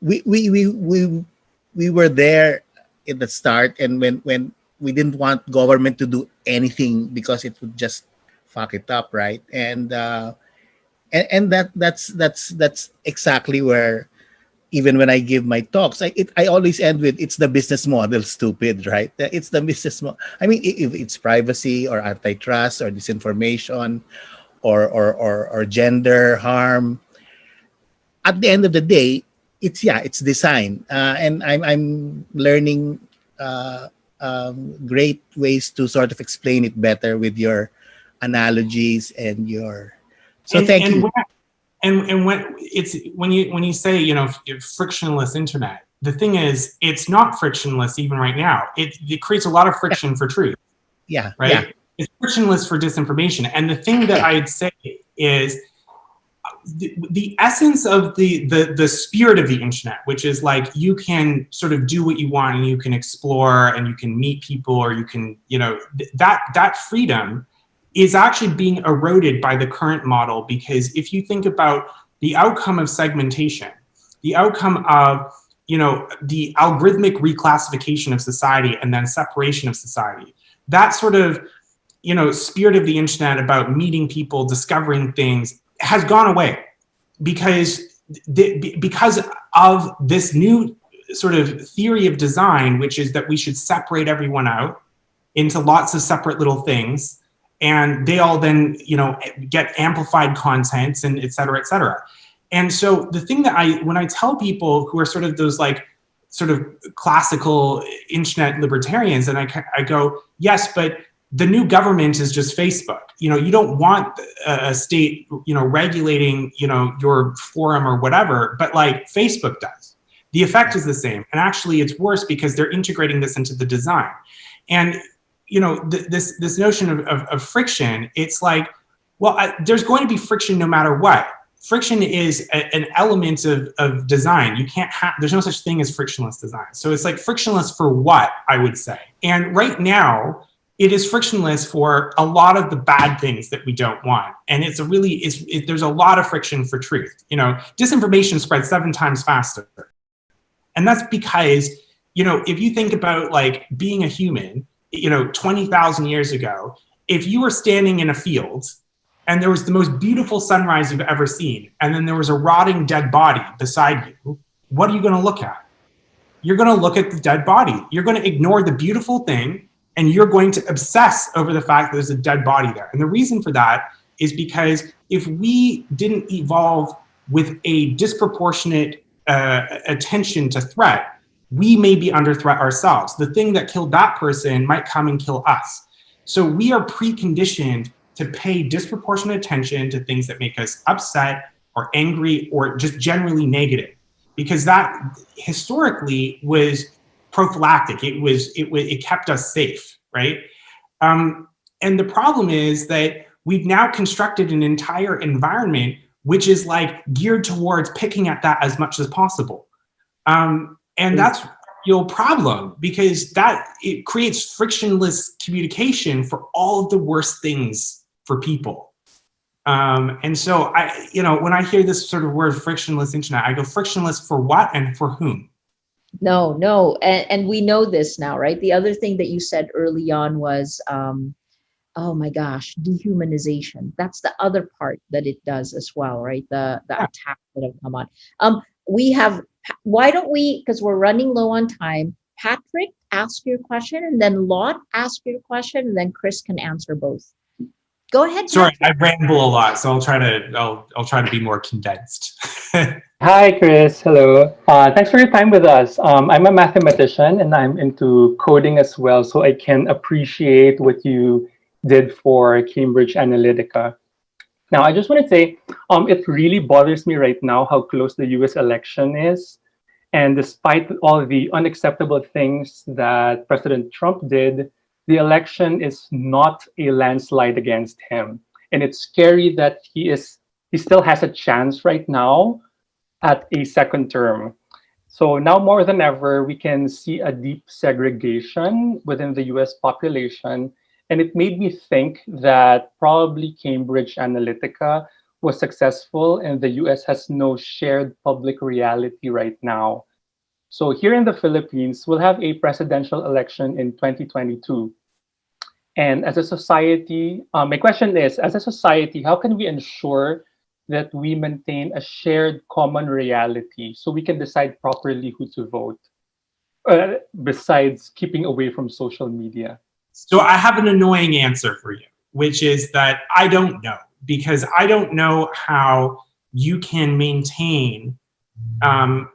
we we we we we were there in the start, and when we didn't want government to do anything because it would just fuck it up, right? And that's exactly where, even when I give my talks, I always end with, it's the business model, stupid, right? It's the business model. I mean, if it's privacy or antitrust or disinformation or gender harm, at the end of the day, it's design, and I'm learning great ways to sort of explain it better with your analogies and your. So thank And you. when it's when you say, you know, frictionless internet, the thing is, it's not frictionless even right now. It creates a lot of friction for truth, Yeah, right? yeah, It's frictionless for disinformation. And the thing that I'd say is the essence of the spirit of the internet, which is like you can sort of do what you want and you can explore and you can meet people, or you can, you know, that freedom is actually being eroded by the current model. Because if you think about the outcome of segmentation, the outcome of, you know, the algorithmic reclassification of society and then separation of society, that sort of, you know, spirit of the internet about meeting people, discovering things, has gone away because of this new sort of theory of design, which is that we should separate everyone out into lots of separate little things, and they all then, you know, get amplified content and et cetera, et cetera. And so the thing that when I tell people who are sort of those like sort of classical internet libertarians, and I go, yes, but the new government is just Facebook. You know, you don't want a state, you know, regulating, you know, your forum or whatever, but like Facebook does. The effect is the same. And actually it's worse because they're integrating this into the design. And, you know, this notion of friction, it's like, well, there's going to be friction no matter what. Friction is an element of design. You can't have, there's no such thing as frictionless design. So it's like frictionless for what, I would say. And right now, it is frictionless for a lot of the bad things that we don't want. And it's a really, there's a lot of friction for truth. You know, disinformation spreads 7 times faster. And that's because, you know, if you think about like being a human, you know, 20,000 years ago, if you were standing in a field and there was the most beautiful sunrise you've ever seen, and then there was a rotting dead body beside you, what are you going to look at? You're going to look at the dead body. You're going to ignore the beautiful thing, and you're going to obsess over the fact that there's a dead body there. And the reason for that is because if we didn't evolve with a disproportionate attention to threat, we may be under threat ourselves. The thing that killed that person might come and kill us. So we are preconditioned to pay disproportionate attention to things that make us upset or angry or just generally negative, because that historically was prophylactic. It kept us safe, right? And the problem is that we've now constructed an entire environment which is like geared towards picking at that as much as possible. And that's a real problem, because it creates frictionless communication for all of the worst things for people. And so you know, when I hear this sort of word frictionless internet, I go, frictionless for what and for whom? No. And we know this now, right? The other thing that you said early on was, oh my gosh, dehumanization. That's the other part that it does as well, right? The Yeah. attacks that have come on. We have, why don't we, because we're running low on time, Patrick, ask your question, and then Lot, ask your question, and then Chris can answer both. Go ahead, Sorry, I Patrick. ramble a lot, so I'll try to be more condensed. Hi, Chris. Hello. Thanks for your time with us. I'm a mathematician and I'm into coding as well, so I can appreciate what you did for Cambridge Analytica. Now, I just want to say it really bothers me right now how close the US election is. And despite all the unacceptable things that President Trump did, the election is not a landslide against him. And it's scary that he still has a chance right now at a second term. So now more than ever, we can see a deep segregation within the US population. And it made me think that probably Cambridge Analytica was successful and the US has no shared public reality right now. So here in the Philippines, we'll have a presidential election in 2022. And as a society, my question is, as a society, how can we ensure that we maintain a shared common reality so we can decide properly who to vote, besides keeping away from social media? So I have an annoying answer for you, which is that I don't know, because I don't know how you can maintain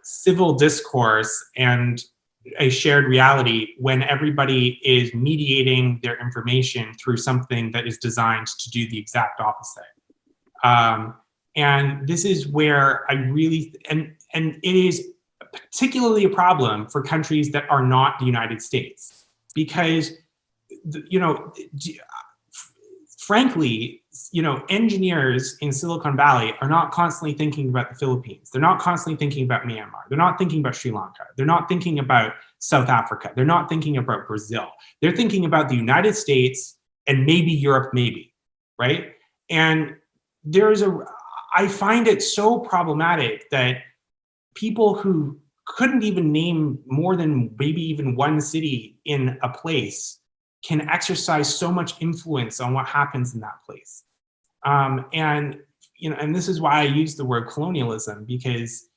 civil discourse and a shared reality when everybody is mediating their information through something that is designed to do the exact opposite. And this is where I really, and it is particularly a problem for countries that are not the United States, because, you know, frankly, you know, engineers in Silicon Valley are not constantly thinking about the Philippines. They're not constantly thinking about Myanmar. They're not thinking about Sri Lanka. They're not thinking about South Africa. They're not thinking about Brazil. They're thinking about the United States and maybe Europe, maybe, right? And I find it so problematic that people who couldn't even name more than maybe even one city in a place can exercise so much influence on what happens in that place. And, you know, and this is why I use the word colonialism, because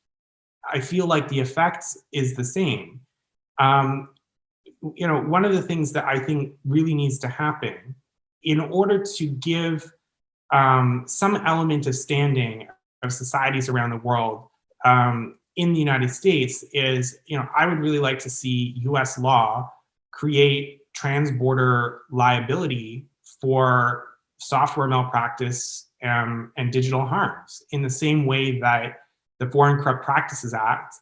I feel like the effect is the same. You know, one of the things that I think really needs to happen in order to give some element of standing of societies around the world in the United States is, you know, I would really like to see US law create transborder liability for software malpractice and digital harms, in the same way that the Foreign Corrupt Practices Act,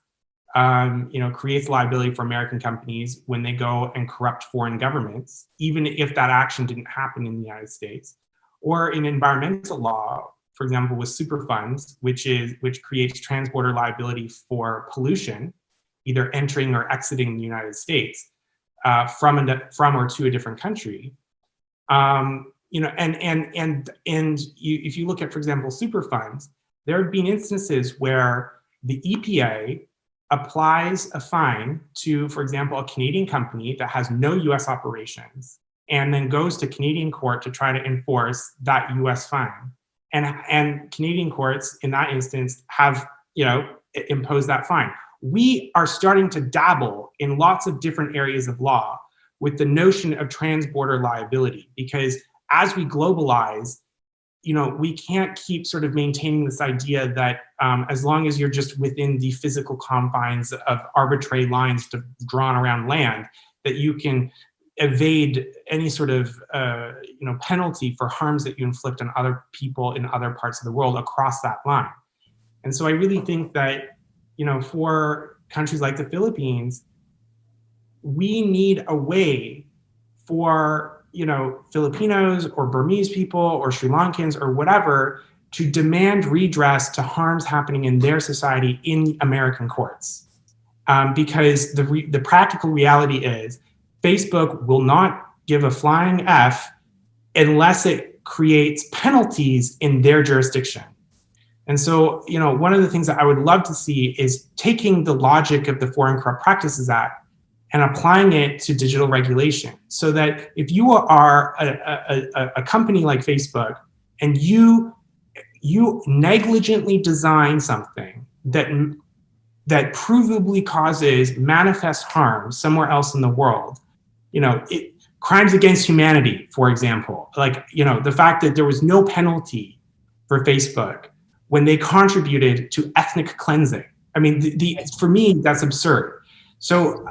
you know, creates liability for American companies when they go and corrupt foreign governments, even if that action didn't happen in the United States. Or in environmental law, for example, with superfunds, which creates transborder liability for pollution, either entering or exiting the United States from or to a different country. You know, if you look at, for example, superfunds, there have been instances where the EPA applies a fine to, for example, a Canadian company that has no US operations, and then goes to Canadian court to try to enforce that US fine. And Canadian courts in that instance have, you know, imposed that fine. We are starting to dabble in lots of different areas of law with the notion of transborder liability, because as we globalize, you know, we can't keep sort of maintaining this idea that as long as you're just within the physical confines of arbitrary lines drawn around land, that you can evade any sort of you know, penalty for harms that you inflict on other people in other parts of the world across that line. And so I really think that, you know, for countries like the Philippines, we need a way for, you know, Filipinos or Burmese people or Sri Lankans or whatever to demand redress to harms happening in their society in American courts. Because the practical reality is Facebook will not give a flying F unless it creates penalties in their jurisdiction. And so, you know, one of the things that I would love to see is taking the logic of the Foreign Corrupt Practices Act and applying it to digital regulation, so that if you are a company like Facebook and you negligently design something that provably causes manifest harm somewhere else in the world, you know, crimes against humanity, for example, like, you know, the fact that there was no penalty for Facebook when they contributed to ethnic cleansing. I mean, for me, that's absurd. So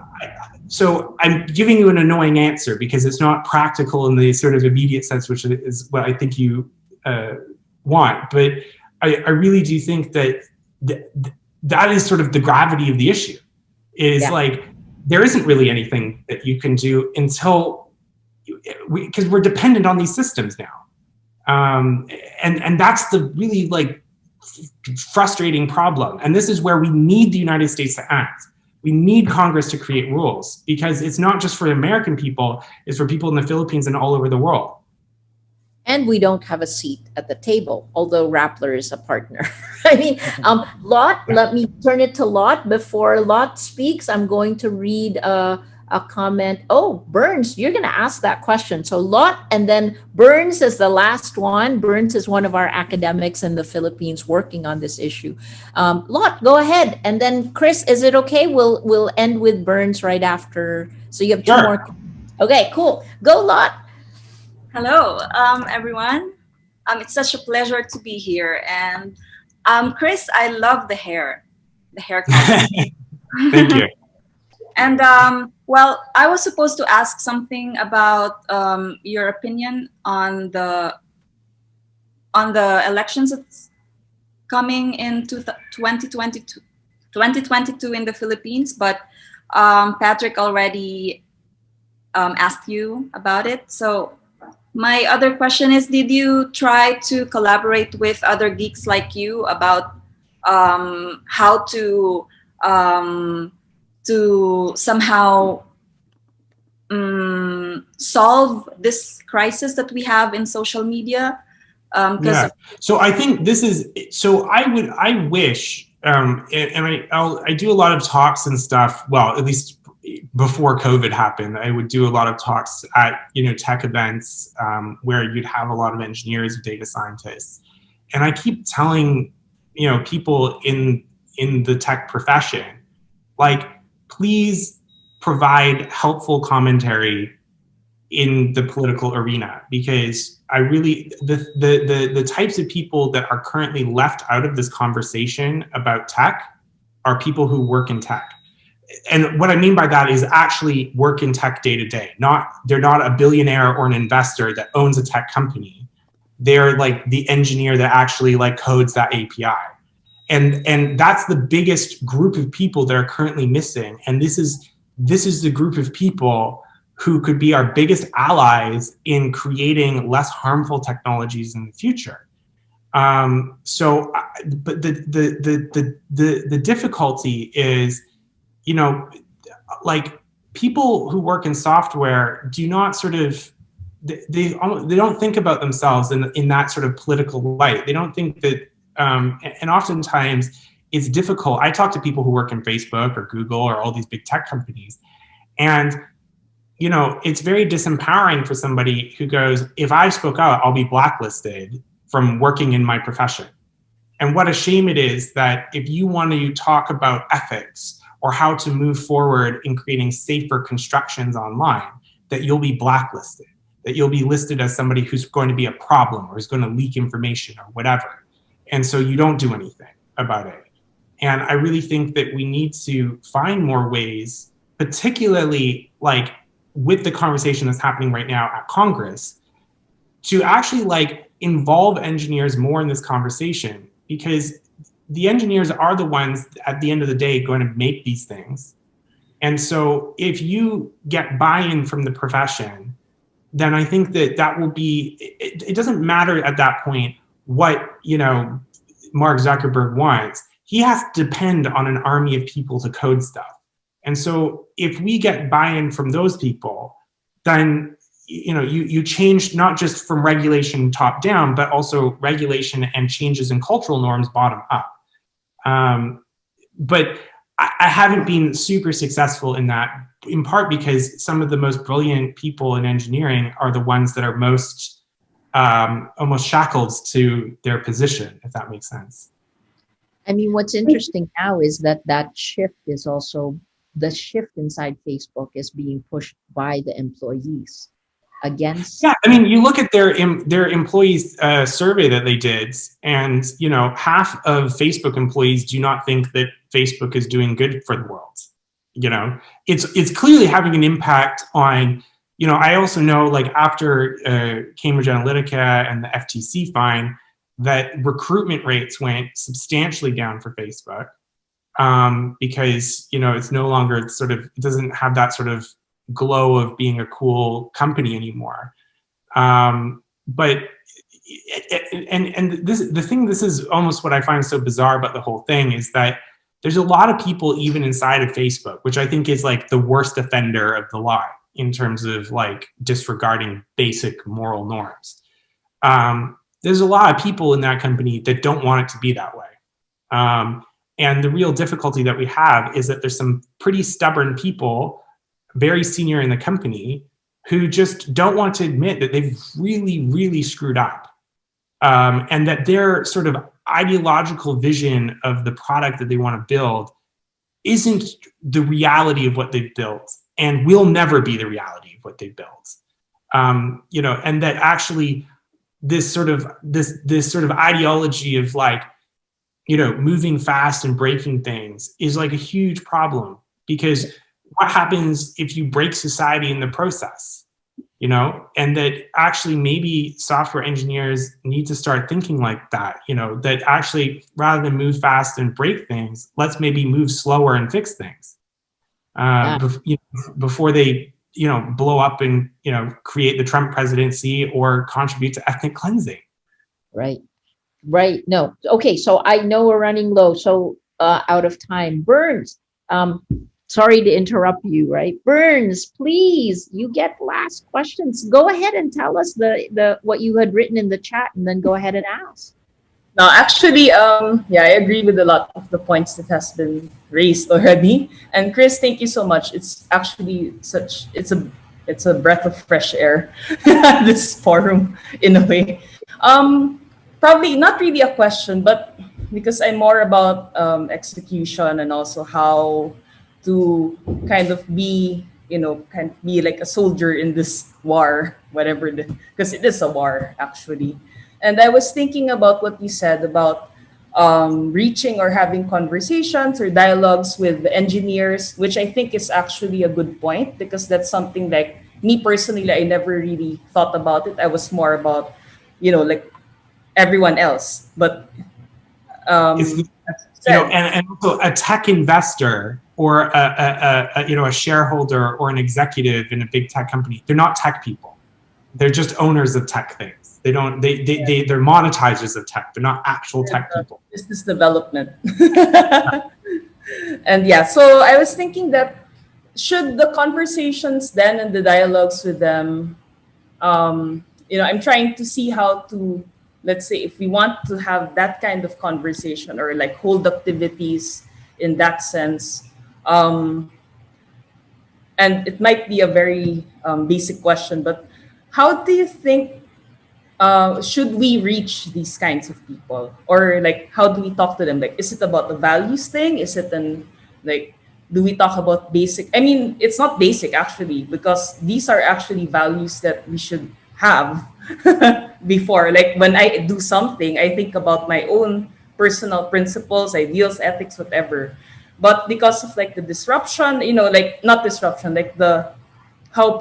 I'm giving you an annoying answer because it's not practical in the sort of immediate sense, which is what I think you want. But I really do think that that is sort of the gravity of the issue. Is like, there isn't really anything that you can do until, because we're dependent on these systems now. And that's the really like frustrating problem. And this is where we need the United States to act. We need Congress to create rules, because it's not just for American people, it's for people in the Philippines and all over the world. And we don't have a seat at the table, although Rappler is a partner. I mean, Lot, let me turn it to Lot. Before Lot speaks, I'm going to read a comment. Oh, Burns, you're going to ask that question. So Lot, and then Burns is the last one. Burns is one of our academics in the Philippines working on this issue. Lot, go ahead. And then Chris, is it okay? We'll end with Burns right after. So you have two more. Okay, cool. Go, Lot. Hello, everyone. It's such a pleasure to be here. And Chris, I love the haircut. Thank you. And well, I was supposed to ask something about your opinion on the elections that's coming in 2022 in the Philippines, but Patrick already asked you about it. So my other question is, did you try to collaborate with other geeks like you about how to somehow solve this crisis that we have in social media? So I think this is, so I wish, and I do a lot of talks and stuff, well, at least before COVID happened, I would do a lot of talks at, you know, tech events where you'd have a lot of engineers or data scientists. And I keep telling, you know, people in the tech profession, like, please provide helpful commentary in the political arena, because I really, the types of people that are currently left out of this conversation about tech are people who work in tech. And what I mean by that is actually work in tech day to day. They're not a billionaire or an investor that owns a tech company. They're like the engineer that actually like codes that API. And that's the biggest group of people that are currently missing. And this is the group of people who could be our biggest allies in creating less harmful technologies in the future. But the difficulty is, you know, like, people who work in software do not sort of, they don't think about themselves in that sort of political light. They don't think that, and oftentimes it's difficult. I talk to people who work in Facebook or Google or all these big tech companies, and, you know, it's very disempowering for somebody who goes, if I spoke out, I'll be blacklisted from working in my profession. And what a shame it is that if you want to talk about ethics or how to move forward in creating safer constructions online, that you'll be blacklisted, that you'll be listed as somebody who's going to be a problem or is going to leak information or whatever. And so you don't do anything about it. And I really think that we need to find more ways, particularly like with the conversation that's happening right now at Congress, to actually like involve engineers more in this conversation, because the engineers are the ones at the end of the day going to make these things. And so if you get buy-in from the profession, then I think that will be, it doesn't matter at that point what, you know, Mark Zuckerberg wants. He has to depend on an army of people to code stuff. And so if we get buy-in from those people, then, you know, you change not just from regulation top down, but also regulation and changes in cultural norms bottom up. But I haven't been super successful in that, in part because some of the most brilliant people in engineering are the ones that are most almost shackled to their position, if that makes sense. I mean, what's interesting now is that shift is also, the shift inside Facebook is being pushed by the employees. against? Yeah, I mean, you look at their employees survey that they did, and half of Facebook employees do not think that Facebook is doing good for the world. It's clearly having an impact on. I also know, like, after Cambridge Analytica and the FTC fine, that recruitment rates went substantially down for Facebook because it's no longer it doesn't have that sort of glow of being a cool company anymore. But this is almost what I find so bizarre about the whole thing, is that there's a lot of people even inside of Facebook, which I think is like the worst offender of the law in terms of like disregarding basic moral norms. There's a lot of people in that company that don't want it to be that way. And the real difficulty that we have is that there's some pretty stubborn people, very senior in the company, who just don't want to admit that they've really, really screwed up. And that their sort of ideological vision of the product that they want to build isn't the reality of what they've built, and will never be the reality of what they've built. And that actually this sort of ideology of like, moving fast and breaking things is like a huge problem, because what happens if you break society in the process? And that actually maybe software engineers need to start thinking like that, that actually rather than move fast and break things, let's maybe move slower and fix things before they, blow up and, create the Trump presidency or contribute to ethnic cleansing. Right. No. Okay. So I know we're running low. So out of time. Burns, sorry to interrupt you, right? Burns, please, you get last questions. Go ahead and tell us the what you had written in the chat, and then go ahead and ask. No, actually, I agree with a lot of the points that has been raised already. And Chris, thank you so much. It's actually it's a breath of fresh air, this forum, in a way. Probably not really a question, but because I'm more about execution and also how to kind of be like a soldier in this war, whatever, because it is a war, actually. And I was thinking about what you said about reaching or having conversations or dialogues with the engineers, which I think is actually a good point, because that's something like me personally, I never really thought about it. I was more about, like everyone else. But, and also a tech investor or a shareholder or an executive in a big tech company, they're not tech people. They're just owners of tech things. They're monetizers of tech. They're not actual tech people. Business development. And so I was thinking that should the conversations then and the dialogues with them, I'm trying to see how to, let's say, if we want to have that kind of conversation or like hold activities in that sense, and it might be a very basic question, but how do you think should we reach these kinds of people? Or like, how do we talk to them? Like, is it about the values thing? Is it do we talk about basic? I mean, it's not basic actually, because these are actually values that we should have before. Like when I do something, I think about my own personal principles, ideals, ethics, whatever. But because of like the disruption, like not disruption, like how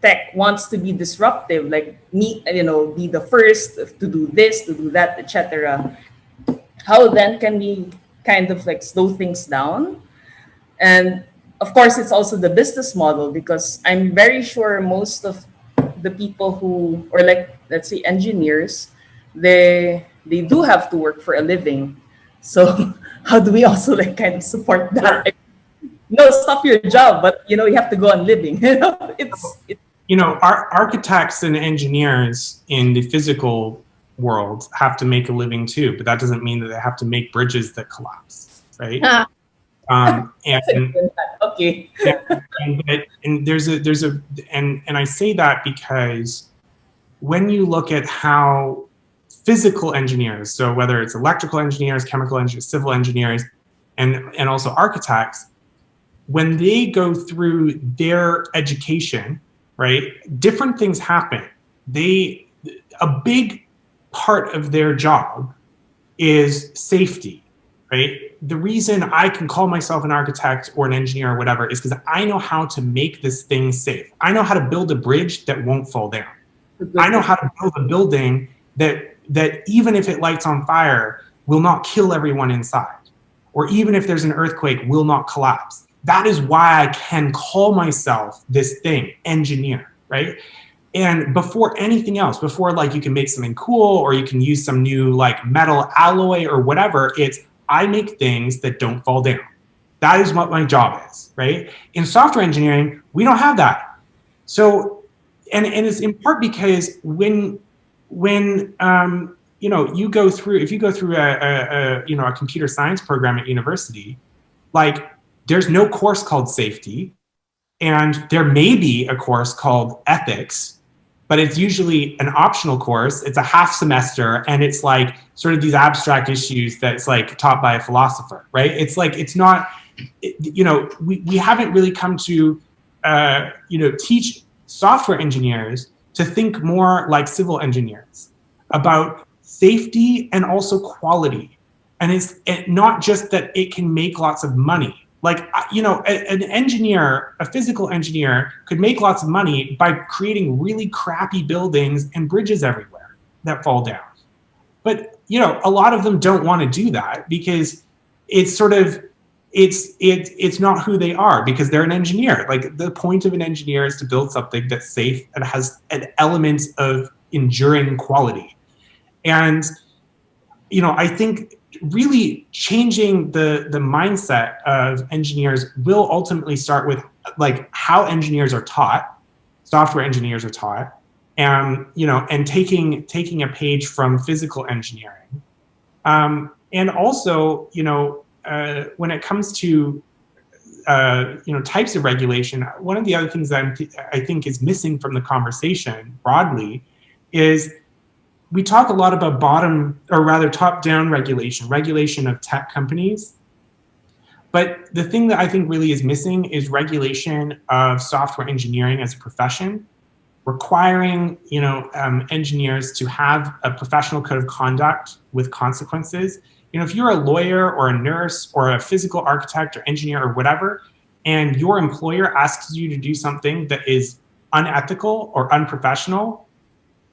tech wants to be disruptive, like be the first to do this, to do that, etc. How then can we kind of like slow things down? And of course, it's also the business model, because I'm very sure most of the people who, or like, let's say engineers, they do have to work for a living. So how do we also like kind of support that? No, stop your job, but you have to go on living. Our architects and engineers in the physical world have to make a living too, but that doesn't mean that they have to make bridges that collapse, right? Okay. And I say that because when you look at how physical engineers, so whether it's electrical engineers, chemical engineers, civil engineers, and also architects, when they go through their education right? Different things happen. A big part of their job is safety, right? The reason I can call myself an architect or an engineer or whatever is because I know how to make this thing safe. I know how to build a bridge that won't fall down. I know how to build a building that even if it lights on fire, will not kill everyone inside. Or even if there's an earthquake, will not collapse. That is why I can call myself this thing, engineer, right? And before anything else, before like you can make something cool or you can use some new like metal alloy or whatever, it's I make things that don't fall down. That is what my job is, right? In software engineering, we don't have that. So, and it's in part because when you know, you go through, if you go through a computer science program at university, like there's no course called safety, and there may be a course called ethics, but it's usually an optional course. It's a half semester, and it's like sort of these abstract issues that's like taught by a philosopher, right? It's like, it's not, you know, we haven't really come to, you know, teach software engineers to think more like civil engineers about safety and also quality. And it's not just that it can make lots of money. Like, you know, an engineer, a physical engineer could make lots of money by creating really crappy buildings and bridges everywhere that fall down. But, you know, a lot of them don't want to do that because it's sort of, it's not who they are because they're an engineer. Like the point of an engineer is to build something that's safe and has an element of enduring quality. And, you know, I think really changing the mindset of engineers will ultimately start with like how engineers are taught, software engineers are taught, and, you know, and taking a page from physical engineering. And also, you know, when it comes to you know, types of regulation, one of the other things that I think is missing from the conversation broadly is we talk a lot about bottom, or rather top-down regulation of tech companies. But the thing that I think really is missing is regulation of software engineering as a profession, requiring, you know, engineers to have a professional code of conduct with consequences. You know, if you're a lawyer or a nurse or a physical architect or engineer or whatever, and your employer asks you to do something that is unethical or unprofessional,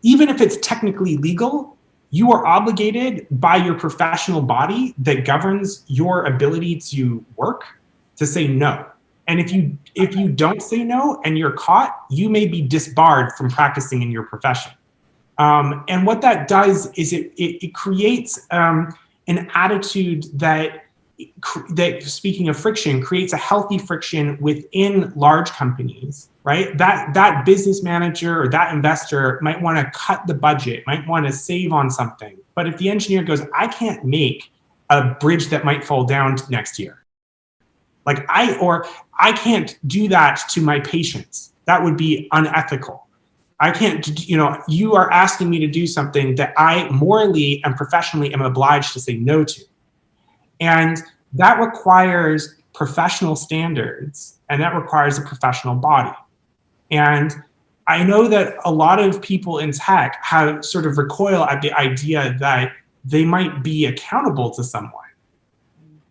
even if it's technically legal, you are obligated by your professional body that governs your ability to work to say no. And if you don't say no and you're caught, you may be disbarred from practicing in your profession. And what that does is it creates an attitude that, speaking of friction, creates a healthy friction within large companies, right? That business manager or that investor might want to cut the budget, might want to save on something. But if the engineer goes, I can't make a bridge that might fall down next year. Like I can't do that to my patients. That would be unethical. I can't, you know, you are asking me to do something that I morally and professionally am obliged to say no to. And that requires professional standards, and that requires a professional body. And I know that a lot of people in tech have sort of recoil at the idea that they might be accountable to someone.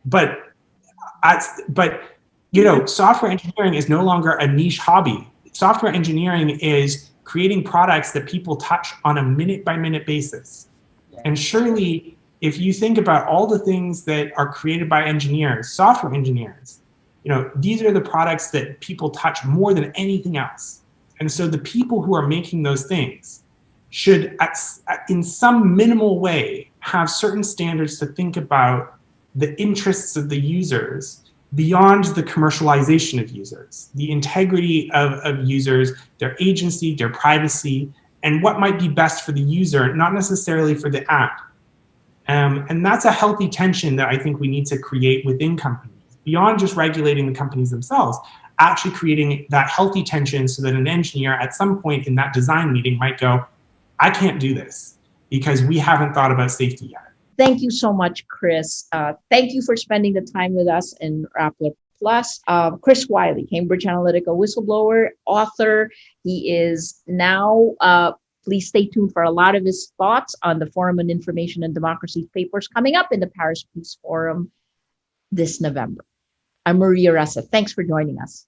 But you know, software engineering is no longer a niche hobby. Software engineering is creating products that people touch on a minute-by-minute basis. And surely, if you think about all the things that are created by engineers, software engineers, you know, these are the products that people touch more than anything else. And so the people who are making those things should, in some minimal way, have certain standards to think about the interests of the users beyond the commercialization of users, the integrity of users, their agency, their privacy, and what might be best for the user, not necessarily for the app. And that's a healthy tension that I think we need to create within companies, beyond just regulating the companies themselves, actually creating that healthy tension so that an engineer at some point in that design meeting might go, I can't do this because we haven't thought about safety yet. Thank you so much, Chris. Thank you for spending the time with us in Rappler plus Chris Wylie, Cambridge Analytica whistleblower, author. He is now, please stay tuned for a lot of his thoughts on the Forum on Information and Democracy papers coming up in the Paris Peace Forum this November. I'm Maria Ressa. Thanks for joining us.